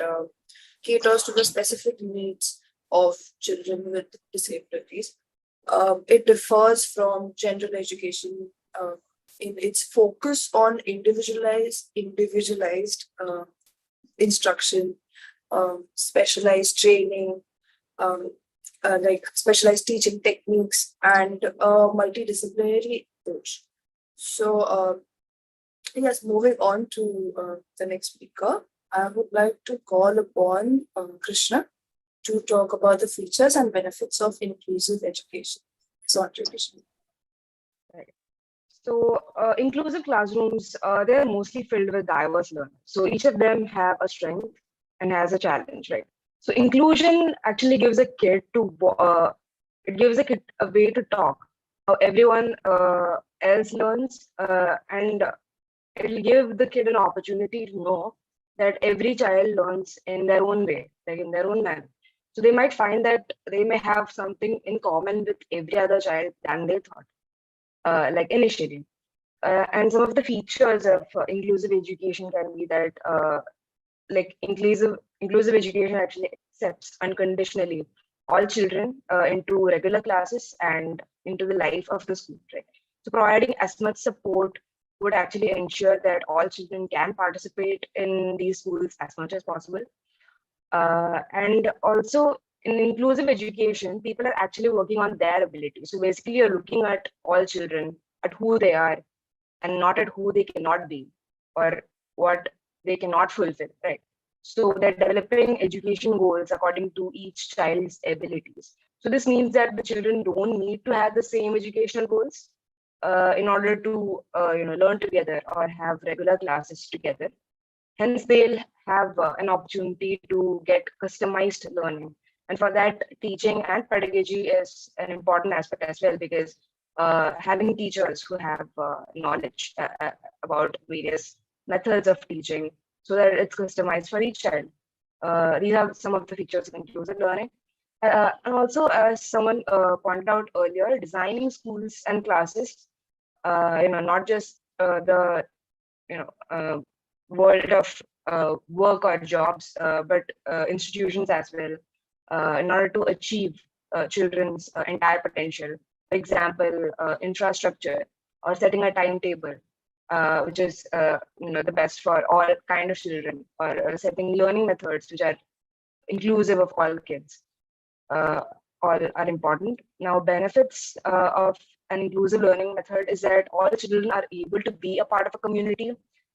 [SPEAKER 14] caters to the specific needs of children with disabilities. It differs from general education in its focus on individualized instruction, specialized training, like specialized teaching techniques, and a multidisciplinary approach. So, yes, moving on to the next speaker, I would like to call upon Krishna to talk about the features and benefits of inclusive education. So, Krishna.
[SPEAKER 16] So inclusive classrooms, they're mostly filled with diverse learners. So each of them have a strength and has a challenge, right? So inclusion actually gives a kid it gives a kid a way to talk how everyone else learns, and it'll give the kid an opportunity to know that every child learns in their own way, like in their own manner. So they might find that they may have something in common with every other child than they thought. Like initially. And some of the features of inclusive education can be that like inclusive education actually accepts unconditionally all children into regular classes and into the life of the school, right? So providing as much support would actually ensure that all children can participate in these schools as much as possible. And also in inclusive education, people are actually working on their ability. So basically, you're looking at all children, at who they are, and not at who they cannot be or what they cannot fulfill, right? So they're developing education goals according to each child's abilities. So this means that the children don't need to have the same educational goals in order to learn together or have regular classes together. Hence, they'll have an opportunity to get customized learning. And for that, teaching and pedagogy is an important aspect as well, because having teachers who have knowledge about various methods of teaching so that it's customized for each child. These are some of the features of inclusive learning. And also, as someone pointed out earlier, designing schools and classes, not just the world of work or jobs, but institutions as well, in order to achieve children's entire potential. For example, infrastructure or setting a timetable, which is the best for all kind of children, or setting learning methods which are inclusive of all kids. All are important. Now, benefits of an inclusive learning method is that all the children are able to be a part of a community,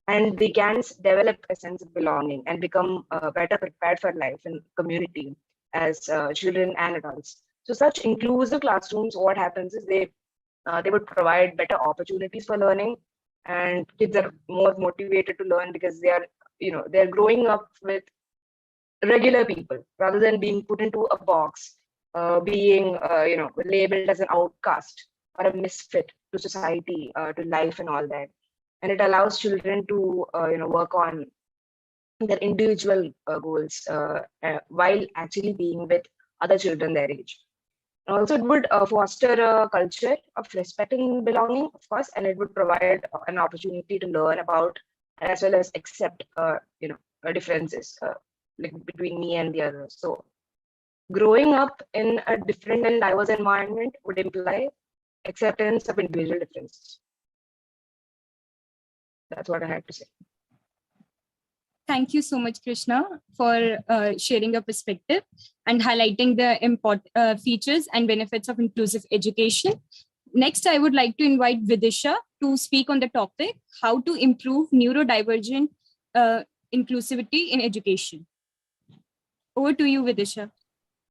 [SPEAKER 16] and they can develop a sense of belonging and become better prepared for life in community as children and adults. So such inclusive classrooms, what happens is they would provide better opportunities for learning, and kids are more motivated to learn because they're growing up with regular people rather than being put into a box, being labeled as an outcast or a misfit to society, to life and all that. And it allows children to work on their individual goals while actually being with other children their age. Also, it would foster a culture of respecting and belonging, of course, and it would provide an opportunity to learn about as well as accept differences like between me and the others. So growing up in a different and diverse environment would imply acceptance of individual differences. That's what I had to say.
[SPEAKER 17] Thank you so much, Krishna, for sharing your perspective and highlighting the important features and benefits of inclusive education. Next, I would like to invite Vidisha to speak on the topic, how to improve neurodivergent inclusivity in education. Over to you, Vidisha.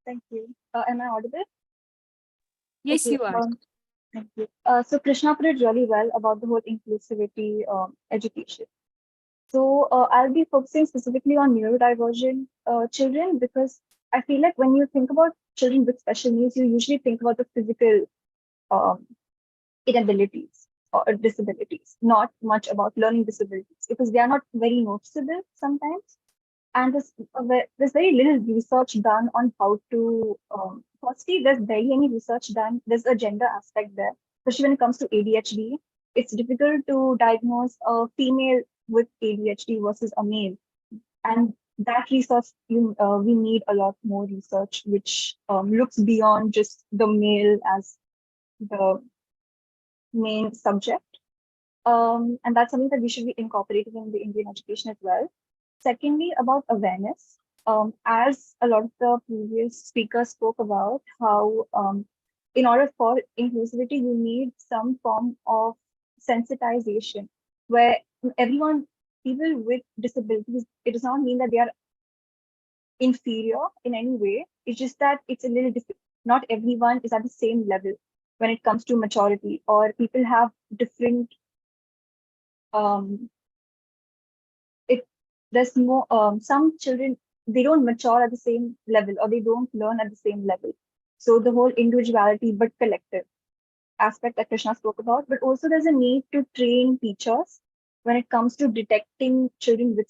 [SPEAKER 12] Thank you. Am I audible?
[SPEAKER 17] Yes,
[SPEAKER 12] Okay,
[SPEAKER 17] you are.
[SPEAKER 12] Thank you. So Krishna put it really well about the whole inclusivity education. So I'll be focusing specifically on neurodivergent children, because I feel like when you think about children with special needs, you usually think about the physical inabilities or disabilities, not much about learning disabilities, because they are not very noticeable sometimes. And there's very little research done on how to, firstly, there's barely any research done. There's a gender aspect there, especially when it comes to ADHD. It's difficult to diagnose a female with ADHD versus a male. And that research, we need a lot more research, which looks beyond just the male as the main subject. And that's something that we should be incorporating in the Indian education as well. Secondly, about awareness, as a lot of the previous speakers spoke about, how in order for inclusivity, you need some form of sensitization, where people with disabilities, it does not mean that they are inferior in any way. It's just that it's a little different. Not everyone is at the same level when it comes to maturity, or people have different there's more some children, they don't mature at the same level, or they don't learn at the same level. So the whole individuality but collective aspect that Krishna spoke about, but also there's a need to train teachers when it comes to detecting children with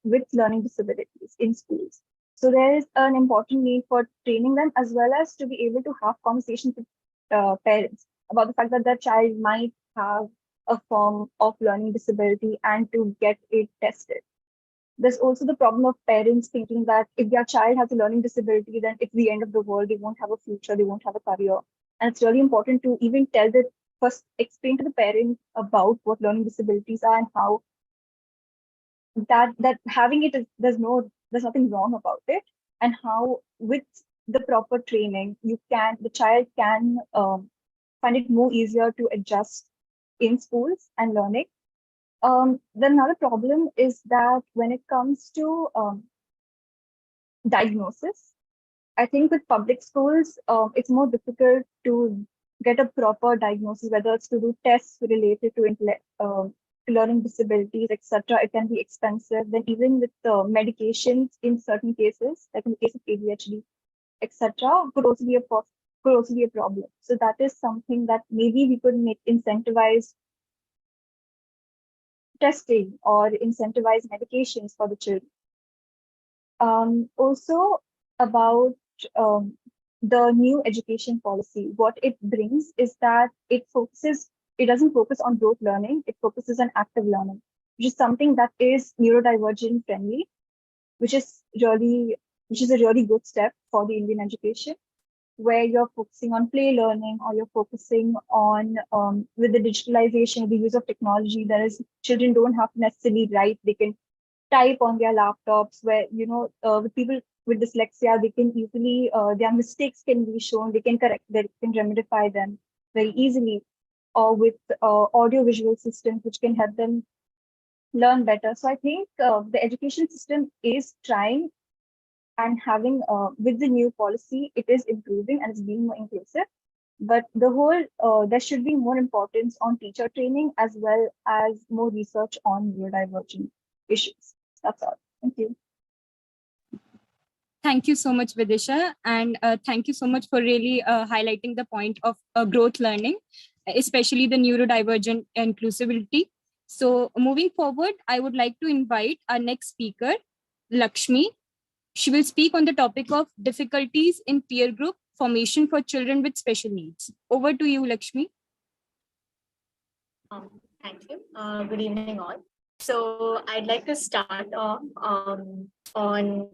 [SPEAKER 12] with learning disabilities in schools. So there is an important need for training them, as well as to be able to have conversations with parents about the fact that their child might have a form of learning disability and to get it tested. There's also the problem of parents thinking that if their child has a learning disability, then it's the end of the world, they won't have a future, they won't have a career. And it's really important to even explain to the parent about what learning disabilities are and how that having it, there's nothing wrong about it, and how with the proper training, the child can find it more easier to adjust in schools and learning. Then another problem is that when it comes to diagnosis, I think with public schools, it's more difficult to get a proper diagnosis, whether it's to do tests related to learning disabilities, etc., it can be expensive. Then even with medications in certain cases, like in the case of ADHD, etc., could also be a problem. So that is something that maybe we could make incentivize testing or incentivize medications for the children. Also about the new education policy, what it brings is that it doesn't focus on rote learning, it focuses on active learning, which is something that is neurodivergent friendly, which is a really good step for the Indian education, where you're focusing on play learning, or you're focusing on with the digitalization, the use of technology, there is children don't have to necessarily write, they can type on their laptops, where with people with dyslexia, they can easily their mistakes can be shown, they can remedify them very easily, or with audio visual systems which can help them learn better. So I think the education system is trying, and having with the new policy, it is improving and it's being more inclusive. But the whole there should be more importance on teacher training, as well as more research on neurodivergent issues. That's all. Thank you.
[SPEAKER 17] Thank you so much, Vidisha. And thank you so much for really highlighting the point of growth learning, especially the neurodivergent inclusivity. So moving forward, I would like to invite our next speaker, Lakshmi. She will speak on the topic of difficulties in peer group formation for children with special needs. Over to you, Lakshmi.
[SPEAKER 18] Thank you. Good evening, all. So I'd like to start off on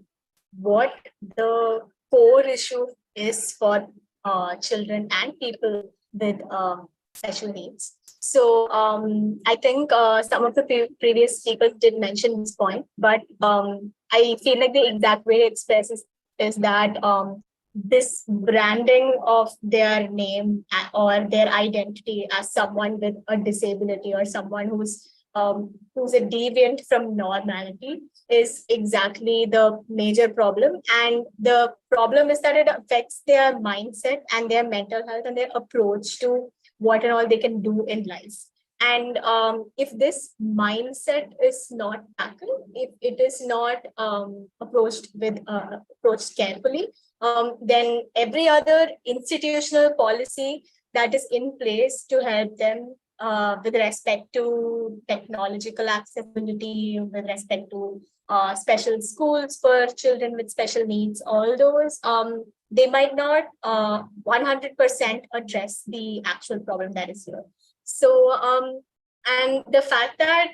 [SPEAKER 18] what the core issue is for children and people with special needs. So I think some of the previous speakers did mention this point, but I feel like the exact way to express is that this branding of their name or their identity as someone with a disability or someone who's a deviant from normality is exactly the major problem. And the problem is that it affects their mindset and their mental health and their approach to what and all they can do in life. And if this mindset is not tackled, if it is not approached carefully, then every other institutional policy that is in place to help them with respect to technological accessibility, with respect to special schools for children with special needs, all those, they might not 100% address the actual problem that is here. So, and the fact that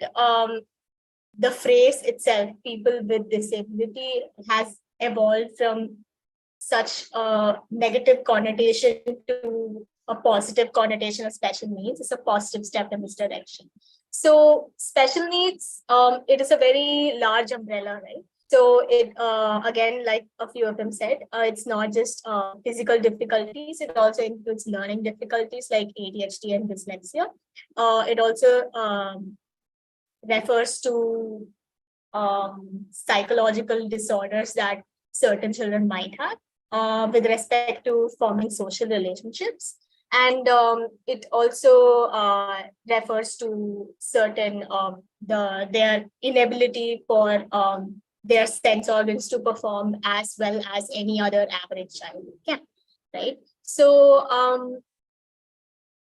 [SPEAKER 18] the phrase itself, people with disability, has evolved from such a negative connotation to a positive connotation of special needs is a positive step in this direction. So special needs, it is a very large umbrella, right? So it, again, like a few of them said, it's not just physical difficulties, it also includes learning difficulties like ADHD and dyslexia. It also refers to psychological disorders that certain children might have with respect to forming social relationships. And it also refers to certain their inability for their sense organs to perform as well as any other average child can, right? So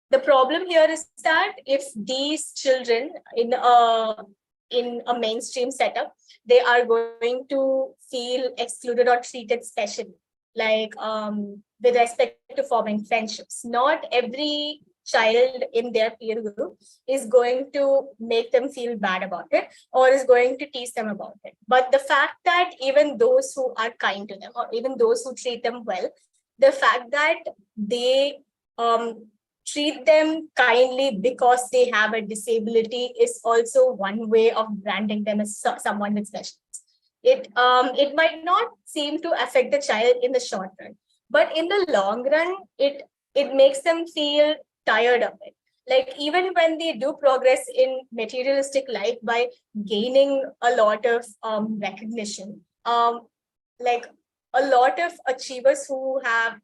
[SPEAKER 18] the problem here is that if these children in a mainstream setup, they are going to feel excluded or treated specially, like with respect to forming friendships. Not every child in their peer group is going to make them feel bad about it or is going to tease them about it. But the fact that even those who are kind to them or even those who treat them well, the fact that they treat them kindly because they have a disability is also one way of branding them as someone with special needs. It might not seem to affect the child in the short run, but in the long run, it makes them feel tired of it. Like even when they do progress in materialistic life by gaining a lot of recognition, like a lot of achievers who have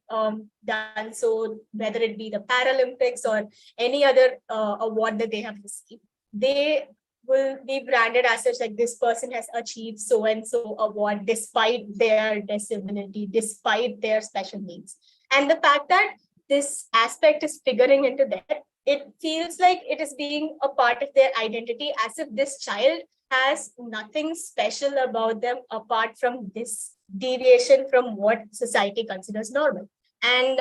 [SPEAKER 18] done so, whether it be the Paralympics or any other award that they have received, they will be branded as such, like this person has achieved so and so award despite their disability, despite their special needs. And the fact that this aspect is figuring into that, it feels like it is being a part of their identity, as if this child has nothing special about them apart from this deviation from what society considers normal. And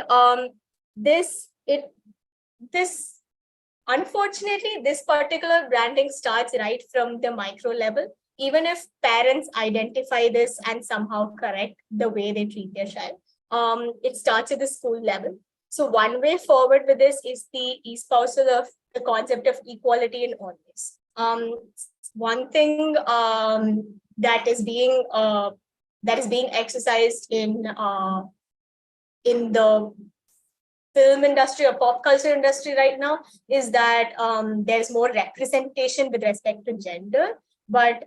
[SPEAKER 18] this unfortunately, this particular branding starts right from the micro level. Even if parents identify this and somehow correct the way they treat their child, it starts at the school level. So one way forward with this is the espousal of the concept of equality in all ways. One thing that is being exercised in the film industry or pop culture industry right now is that there's more representation with respect to gender, but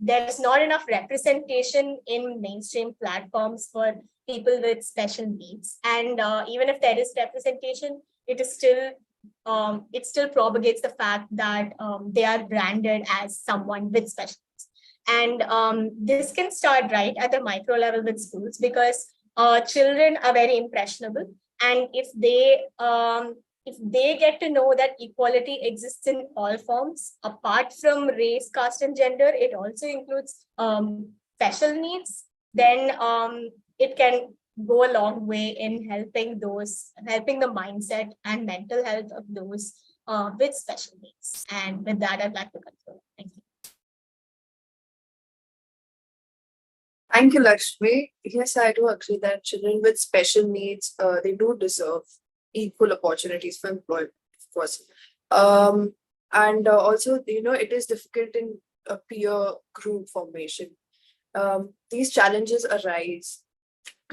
[SPEAKER 18] there's not enough representation in mainstream platforms for people with special needs. And even if there is representation, it still propagates the fact that they are branded as someone with special needs. And this can start right at the micro level with schools, because children are very impressionable, and if they get to know that equality exists in all forms apart from race, caste, and gender, it also includes special needs, then it can go a long way in helping the mindset and mental health of those with special needs. And with that, I'd like to conclude. Thank you.
[SPEAKER 14] Thank you, Lakshmi. Yes, I do agree that children with special needs, they do deserve equal opportunities for employment, of course. And also, it is difficult in a peer group formation. These challenges arise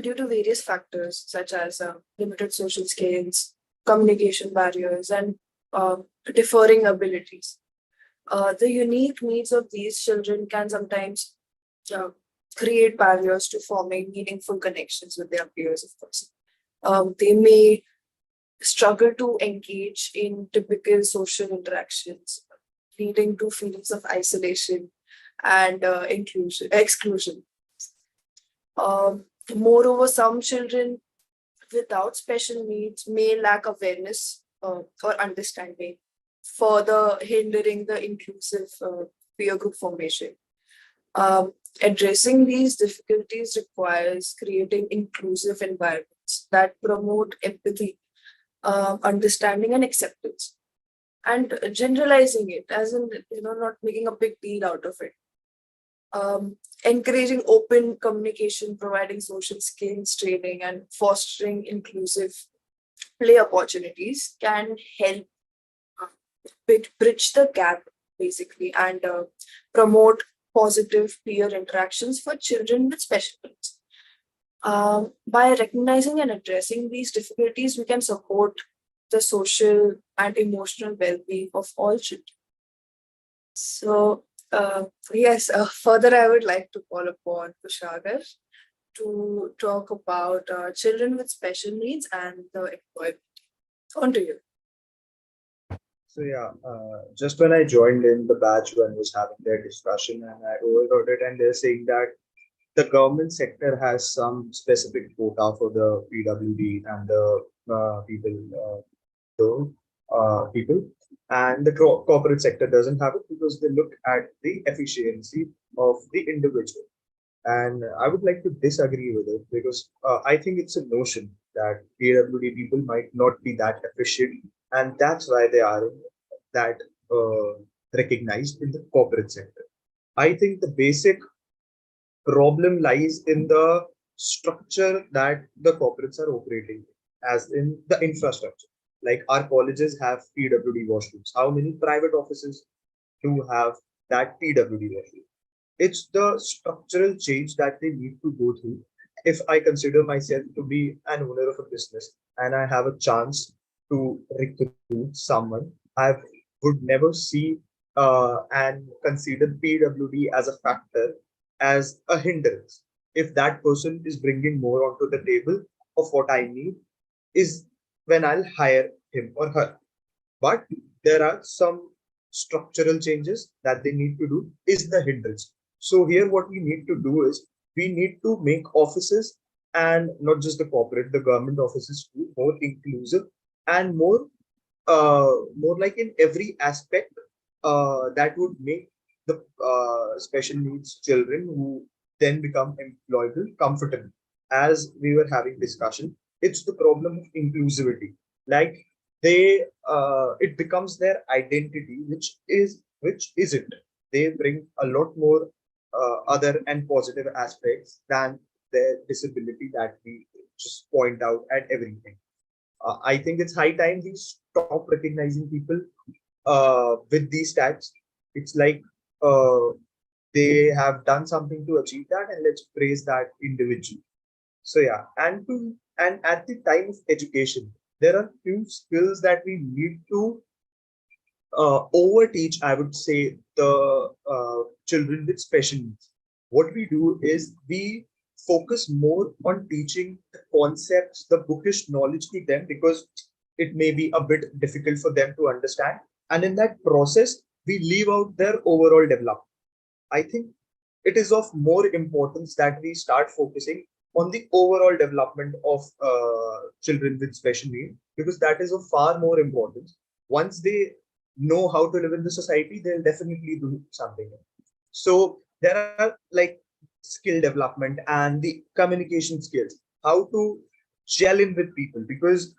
[SPEAKER 14] due to various factors such as limited social skills, communication barriers, and differing abilities. The unique needs of these children can sometimes create barriers to forming meaningful connections with their peers, of course. They may struggle to engage in typical social interactions, leading to feelings of isolation and exclusion. Moreover, some children without special needs may lack awareness or understanding, further hindering the inclusive peer group formation. Addressing these difficulties requires creating inclusive environments that promote empathy, understanding, and acceptance, and generalizing it, as in not making a big deal out of it. Encouraging open communication, providing social skills training, and fostering inclusive play opportunities can help bridge the gap, basically, and promote positive peer interactions for children with special needs. By recognizing and addressing these difficulties, we can support the social and emotional well-being of all children. So, yes, further, I would like to call upon Kushagar to talk about children with special needs and the employment. On to you.
[SPEAKER 19] So yeah, just when I joined in, the batch one was having their discussion, and I overheard it, and they're saying that the government sector has some specific quota for the PWD and the people, and the corporate sector doesn't have it because they look at the efficiency of the individual. And I would like to disagree with it because I think it's a notion that PWD people might not be that efficient, and that's why they are that recognized in the corporate sector. I think the basic problem lies in the structure that the corporates are operating, as in the infrastructure. Like our colleges have PWD washrooms. How many private offices do have that PWD washroom? It's the structural change that they need to go through. If I consider myself to be an owner of a business and I have a chance to recruit someone, I would never see and consider PWD as a factor, as a hindrance. If that person is bringing more onto the table of what I need, is when I'll hire him or her. But there are some structural changes that they need to do is the hindrance. So here what we need to do is we need to make offices, and not just the corporate, the government offices too, more inclusive and more like in every aspect that would make the special needs children who then become employable comfortable. As we were having discussion, it's the problem of inclusivity. Like they, it becomes their identity, which isn't. They bring a lot more other and positive aspects than their disability that we just point out at everything. I think it's high time we stop recognizing people with these tags. It's like uh, they have done something to achieve that, and let's praise that individual. So yeah, and at the time of education, there are few skills that we need to overteach, I would say, the children with special needs. What we do is we focus more on teaching the concepts, the bookish knowledge to them, because it may be a bit difficult for them to understand. And in that process, we leave out their overall development. I think it is of more importance that we start focusing on the overall development of children with special needs, because that is of far more importance. Once they know how to live in the society, they'll definitely do something. So there are like skill development and the communication skills, how to gel in with people, because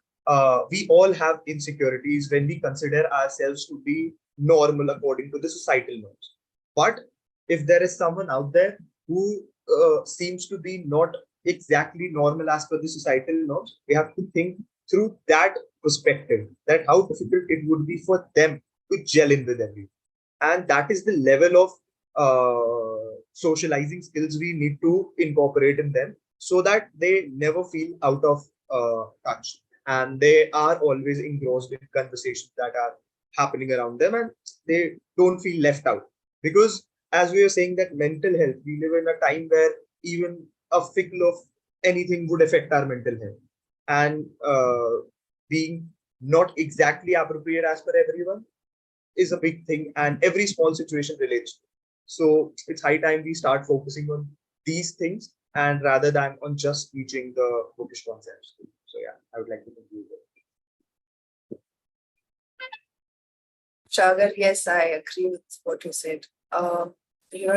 [SPEAKER 19] we all have insecurities when we consider ourselves to be normal according to the societal norms. But if there is someone out there who seems to be not exactly normal as per the societal norms, we have to think through that perspective, that how difficult it would be for them to gel in with everyone. And that is the level of socializing skills we need to incorporate in them, so that they never feel out of touch, and they are always engrossed in conversations that are happening around them, and they don't feel left out. Because as we are saying that mental health, we live in a time where even a fickle of anything would affect our mental health, and being not exactly appropriate as per everyone is a big thing, and every small situation relates to. So it's high time we start focusing on these things, and rather than on just teaching the bookish concepts. So yeah, I would like to conclude there.
[SPEAKER 14] Shagar, yes, I agree with what you said.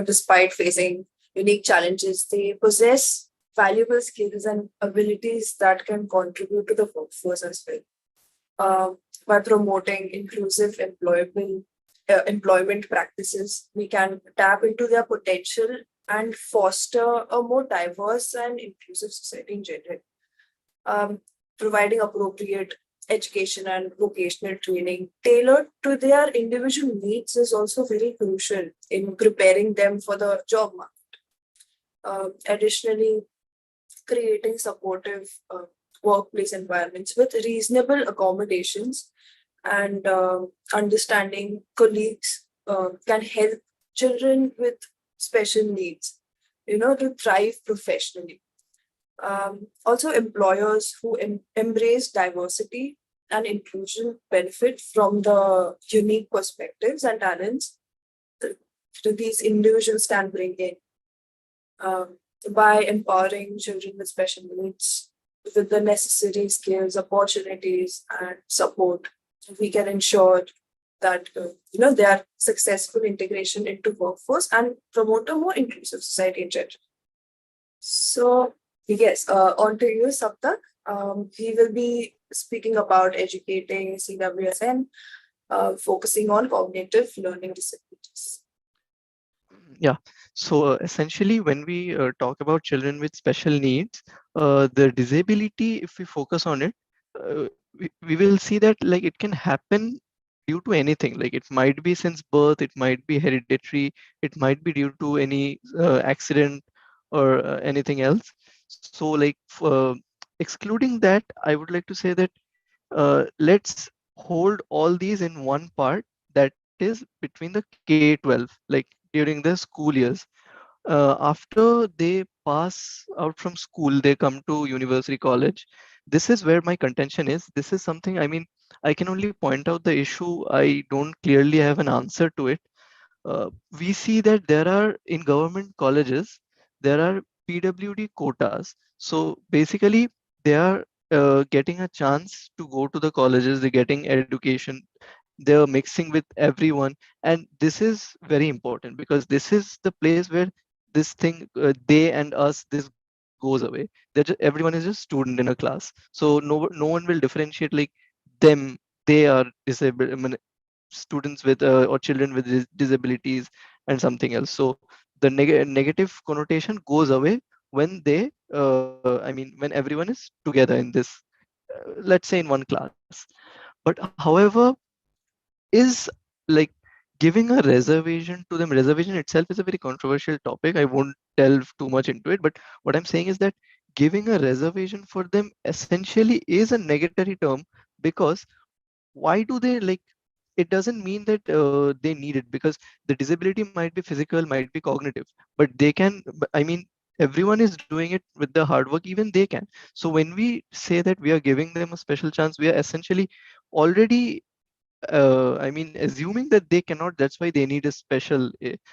[SPEAKER 14] Despite facing unique challenges, they possess valuable skills and abilities that can contribute to the workforce as well. By promoting inclusive employment practices, we can tap into their potential and foster a more diverse and inclusive society in general. Providing appropriate education and vocational training tailored to their individual needs is also very crucial in preparing them for the job market. Additionally, creating supportive workplace environments with reasonable accommodations and understanding colleagues can help children with special needs, to thrive professionally. Also, employers who embrace diversity and inclusion benefit from the unique perspectives and talents that these individuals can bring in. By empowering children with special needs with the necessary skills, opportunities, and support, we can ensure that their successful integration into workforce and promote a more inclusive society in general. So yes, on to you, Saptak. We will be speaking about educating CWSN, focusing on cognitive learning disabilities.
[SPEAKER 20] Yeah, so essentially, when we talk about children with special needs, the disability, if we focus on it, we will see that like it can happen due to anything. Like it might be since birth, it might be hereditary, it might be due to any accident or anything else. So like excluding that, I would like to say that let's hold all these in one part, that is between the K-12, like during the school years. After they pass out from school, they come to university, college. This is where my contention is. This is something, I mean, I can only point out the issue. I don't clearly have an answer to it. We see that there are in government colleges, there are PWD quotas. So basically, they are getting a chance to go to the colleges, they're getting education, they're mixing with everyone. And this is very important because this is the place where this thing, they and us, this goes away. Everyone is just student in a class. So no one will differentiate like them, they are disabled. I mean, students with or children with disabilities and something else. So the negative connotation goes away when they I mean when everyone is together in this, let's say in one class. But however, is like giving a reservation to them, reservation itself is a very controversial topic, I won't delve too much into it. But what I'm saying is that giving a reservation for them essentially is a negatory term, because why do they like, it doesn't mean that they need it, because the disability might be physical, might be cognitive, but they can, I mean, everyone is doing it with the hard work, even they can. So when we say that we are giving them a special chance, we are essentially already I mean assuming that they cannot, that's why they need a special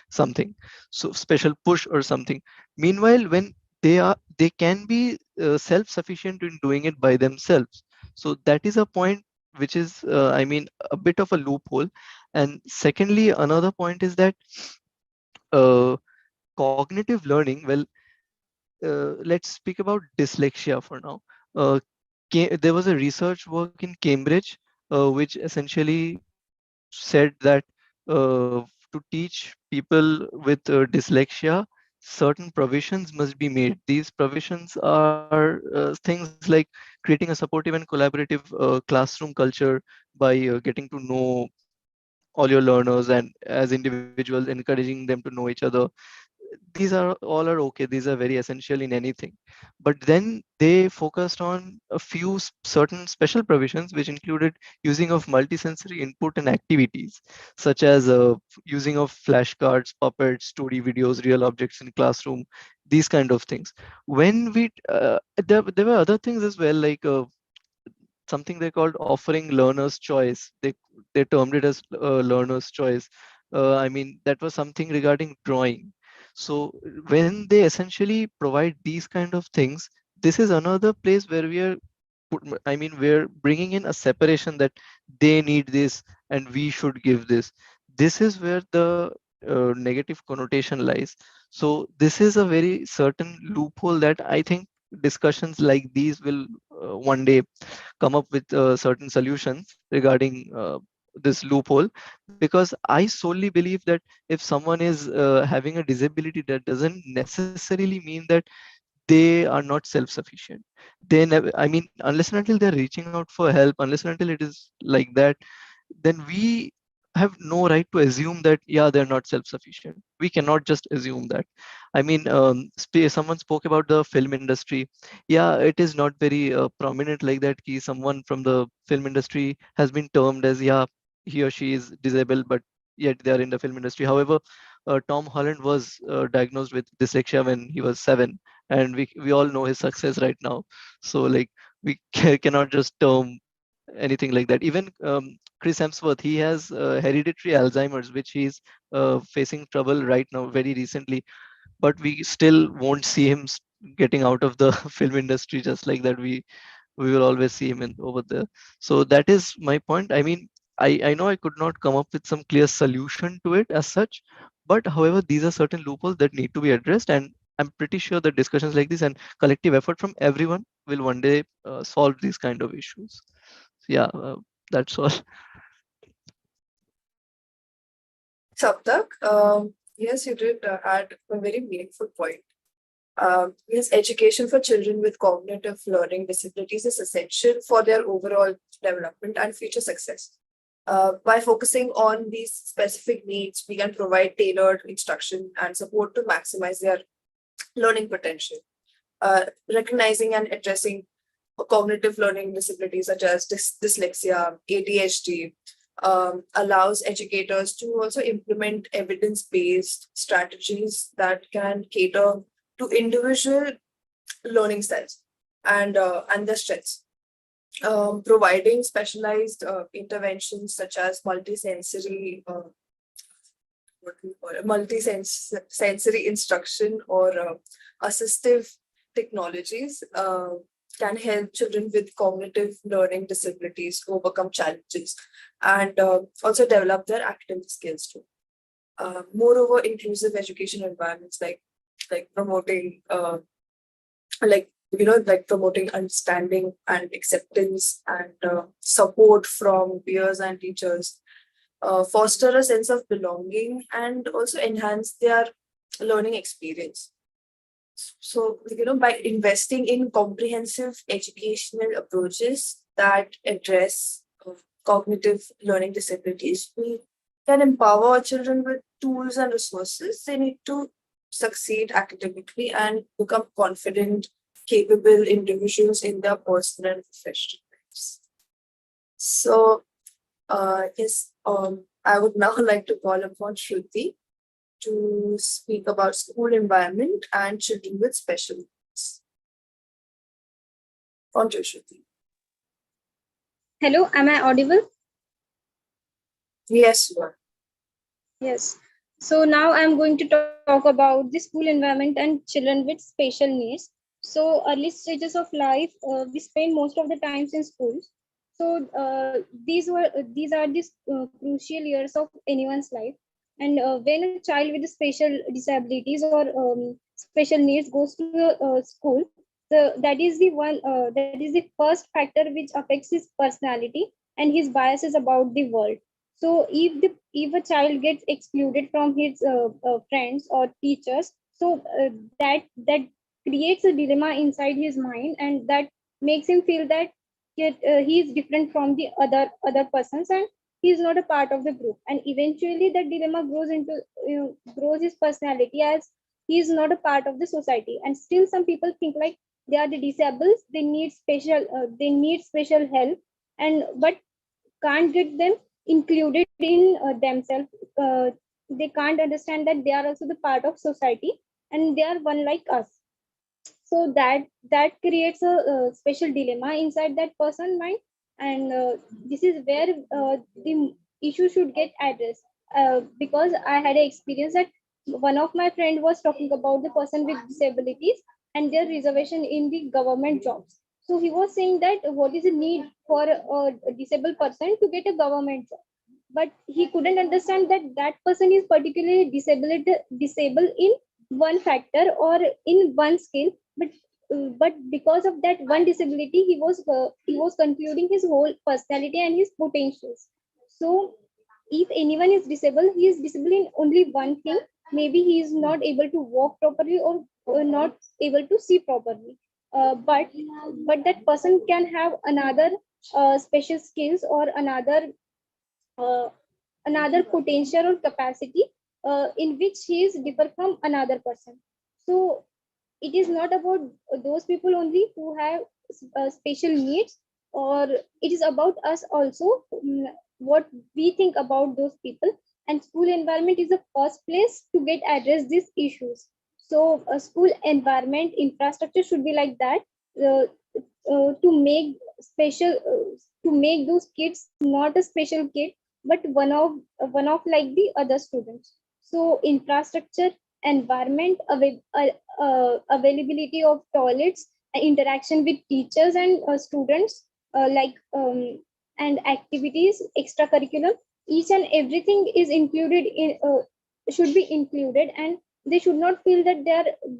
[SPEAKER 20] something, so special push or something. Meanwhile, when they can be self-sufficient in doing it by themselves. So that is a point which is I mean a bit of a loophole. And secondly, another point is that uh, cognitive learning, well, let's speak about dyslexia for now. There was a research work in Cambridge which essentially said that to teach people with dyslexia, certain provisions must be made. These provisions are things like creating a supportive and collaborative classroom culture by getting to know all your learners, and as individuals encouraging them to know each other. These are all are okay, these are very essential in anything. But then they focused on a few certain special provisions which included using of multisensory input and activities, such as using of flashcards, puppets, story videos, real objects in classroom, these kind of things. When we there were other things as well, like something they called offering learner's choice. They termed it as learner's choice. I mean, that was something regarding drawing. So when they essentially provide these kind of things, this is another place where we are I mean, we're bringing in a separation that they need this and we should give this. This is where the negative connotation lies. So this is a very certain loophole that I think discussions like these will one day come up with certain solutions regarding this loophole. Because I solely believe that if someone is having a disability, that doesn't necessarily mean that they are not self-sufficient. They never, I mean, unless and until they're reaching out for help, unless and until it is like that, then we have no right to assume that yeah, they're not self-sufficient. We cannot just assume that. I mean, someone spoke about the film industry. Yeah, it is not very prominent like that. Someone from the film industry has been termed as yeah, he or she is disabled, but yet they are in the film industry. However, Tom Holland was diagnosed with dyslexia when he was 7, and we all know his success right now. So like we cannot just term anything like that. Even Chris Hemsworth, he has hereditary Alzheimer's, which he's facing trouble right now, very recently. But we still won't see him getting out of the film industry just like that. We will always see him in over there. So that is my point. I mean, I know I could not come up with some clear solution to it as such, but however, these are certain loopholes that need to be addressed, and I'm pretty sure that discussions like this and collective effort from everyone will one day solve these kind of issues. Yeah, that's all.
[SPEAKER 14] Saptak, yes, you did add a very meaningful point. Yes, education for children with cognitive learning disabilities is essential for their overall development and future success. By focusing on these specific needs, we can provide tailored instruction and support to maximize their learning potential. Recognizing and addressing cognitive learning disabilities such as dyslexia, ADHD, allows educators to also implement evidence based strategies that can cater to individual learning styles and their strengths. Providing specialized interventions such as multisensory multi-sensory instruction or assistive technologies can help children with cognitive learning disabilities overcome challenges and also develop their academic skills too. Moreover, inclusive education environments like promoting like promoting understanding and acceptance and support from peers and teachers foster a sense of belonging and also enhance their learning experience. So, by investing in comprehensive educational approaches that address cognitive learning disabilities, we can empower our children with tools and resources they need to succeed academically and become confident, capable individuals in their personal and professional lives. So, yes, I would now like to call upon Shruti to speak about school environment and children with special needs. On to Shruti.
[SPEAKER 12] Hello, am I audible?
[SPEAKER 14] Yes, you are.
[SPEAKER 12] Yes. So now I'm going to talk about the school environment and children with special needs. So early stages of life, we spend most of the times in schools. So these are the crucial years of anyone's life. And when a child with special disabilities or special needs goes to school, that is the first factor which affects his personality and his biases about the world. So if a child gets excluded from his friends or teachers, so that creates a dilemma inside his mind, and that makes him feel that he is different from the other persons, and he is not a part of the group. And eventually, that dilemma grows his personality as he is not a part of the society. And still, some people think like they are the disabled, they need special help, and but can't get them included in themselves. They can't understand that they are also the part of society and they are one like us. So that creates a special dilemma inside that person mind, and this is where the issue should get addressed. Because I had an experience that one of my friend was talking about the person with disabilities and their reservation in the government jobs. So he was saying that what is the need for a disabled person to get a government job, but he couldn't understand that that person is particularly disabled in one factor or in one skill, but because of that one disability, he was concluding his whole personality and his potentials. So if anyone is disabled, he is disabled in only one thing. Maybe he is not able to walk properly or not able to see properly. But that person can have another special skills or uh, another potential or capacity in which he is different from another person. So it is not about those people only who have special needs, or it is about us also, what we think about those people. And school environment is the first place to get address these issues. So a school environment infrastructure should be like that, uh, to make special to make those kids not a special kid but one of like the other students. So infrastructure, environment, availability of toilets, interaction with teachers and students, and activities, extracurricular, each and everything is included in should be included, and they should not feel that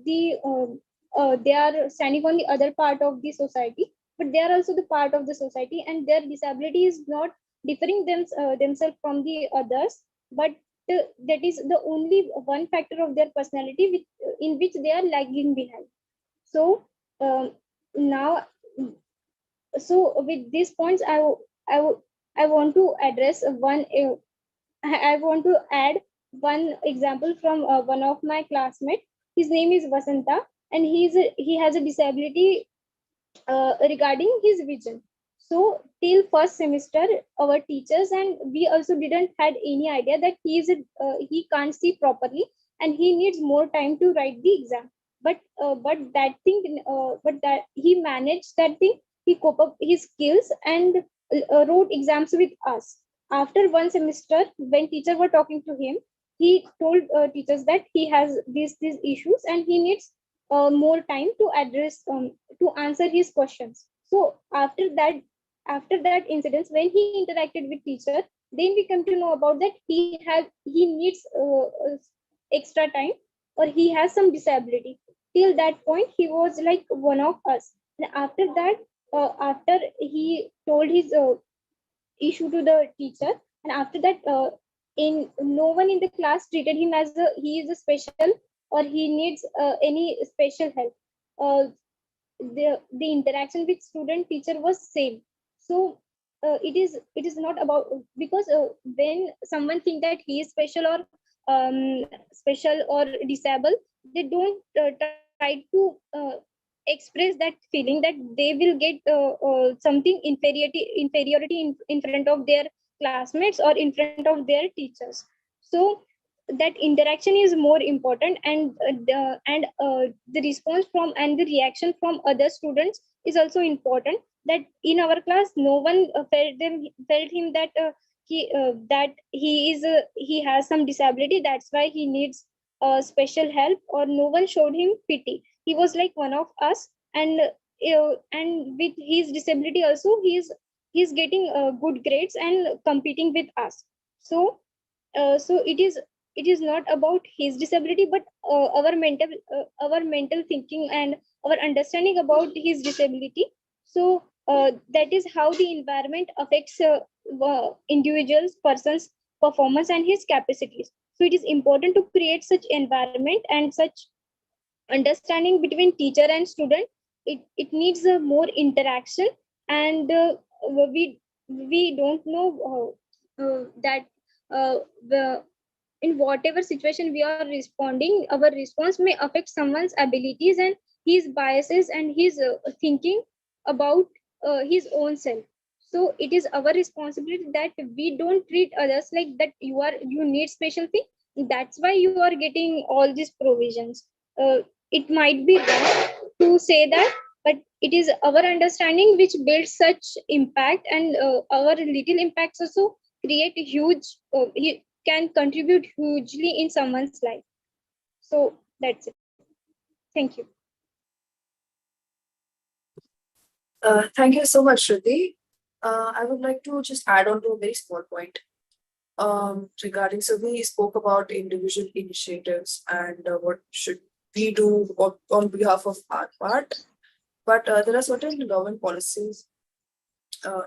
[SPEAKER 12] they are standing on the other part of the society, but they are also the part of the society, and their disability is not differing themselves from the others, but that is the only one factor of their personality in which they are lagging behind. So now, so with these points, I want to address one. I want to add one example from one of my classmates. His name is Vasanta, and he has a disability regarding his vision. So till first semester, our teachers and we also didn't had any idea that he can't see properly and he needs more time to write the exam. but that he managed that thing. He cope up his skills and wrote exams with us. After one semester, when teacher were talking to him, he told teachers that he has these issues and he needs more time to address to answer his questions. So after that incident, when he interacted with teacher, then we come to know about that he needs extra time, or he has some disability. Till that point he was like one of us. And after that, after he told his issue to the teacher, and after that, in no one in the class treated him as he is a special, or he needs any special help. The interaction with student teacher was same. So it is not about, because when someone think that he is special, or special or disabled, they don't try to express that feeling that they will get something inferiority in front of their classmates or in front of their teachers. So that interaction is more important, and the response from and the reaction from other students is also important. That in our class no one felt him that he has some disability, that's why he needs special help, or no one showed him pity. He was like one of us, and with his disability also, he's getting good grades and competing with us. So it is not about his disability, but our mental thinking and our understanding about his disability. So that is how the environment affects individuals person's performance and his capacities. So it is important to create such environment and such understanding between teacher and student. It needs a more interaction, and we don't know that the in whatever situation we are responding, our response may affect someone's abilities and his biases and his thinking about his own self. So it is our responsibility that we don't treat others like that you need special thing, that's why you are getting all these provisions. It might be wrong to say that, but it is our understanding which builds such impact, and our little impacts also create huge can contribute hugely in someone's life. So that's it. Thank you.
[SPEAKER 14] Thank you so much, Shruti. I would like to just add on to a very small point regarding. So we spoke about individual initiatives and what should we do on behalf of our part, but there are certain government policies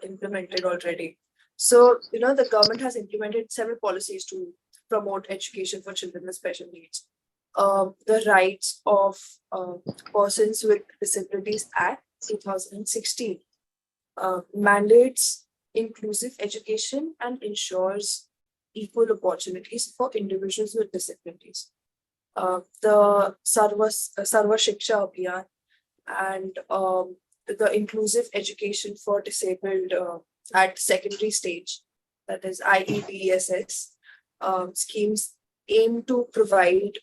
[SPEAKER 14] implemented already. So the government has implemented several policies to promote education for children with special needs. The Rights of Persons with Disabilities Act 2016 mandates inclusive education and ensures equal opportunities for individuals with disabilities. The Sarva Shiksha Abhiyan and the inclusive education for disabled at secondary stage, that is IEDSS, schemes aim to provide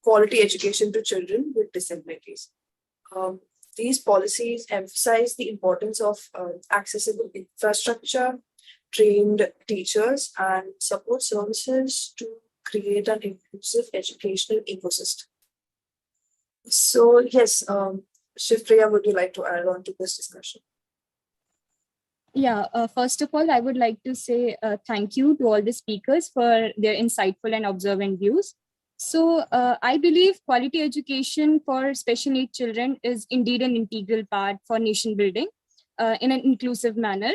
[SPEAKER 14] quality education to children with disabilities. These policies emphasize the importance of accessible infrastructure, trained teachers, and support services to create an inclusive educational ecosystem. So yes, Shivpriya, would you like to add on to this discussion?
[SPEAKER 17] Yeah, first of all, I would like to say thank you to all the speakers for their insightful and observant views. So I believe quality education for special needs children is indeed an integral part for nation building in an inclusive manner.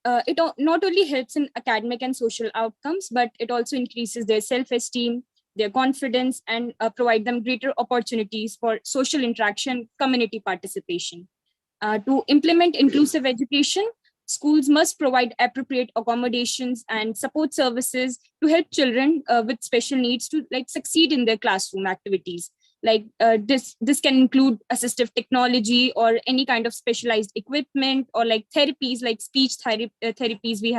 [SPEAKER 17] It not only helps in academic and social outcomes, but it also increases their self-esteem, their confidence, and provide them greater opportunities for social interaction, community participation. To implement inclusive education, schools must provide appropriate accommodations and support services to help children with special needs to succeed in their classroom activities. Like this can include assistive technology or any kind of specialized equipment, or like therapies like speech therapies. We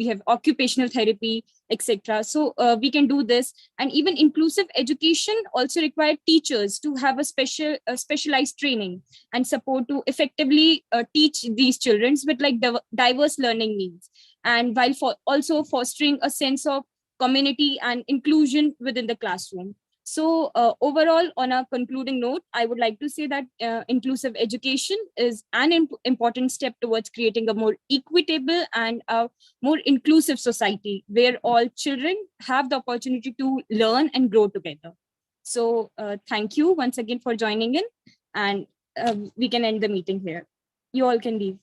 [SPEAKER 17] have occupational therapy, etc. So we can do this. And even inclusive education also require teachers to have a specialized training and support to effectively teach these children with like diverse learning needs, and while also fostering a sense of community and inclusion within the classroom. So overall, on a concluding note, I would like to say that inclusive education is an important step towards creating a more equitable and a more inclusive society where all children have the opportunity to learn and grow together. So thank you once again for joining in, and we can end the meeting here. You all can leave.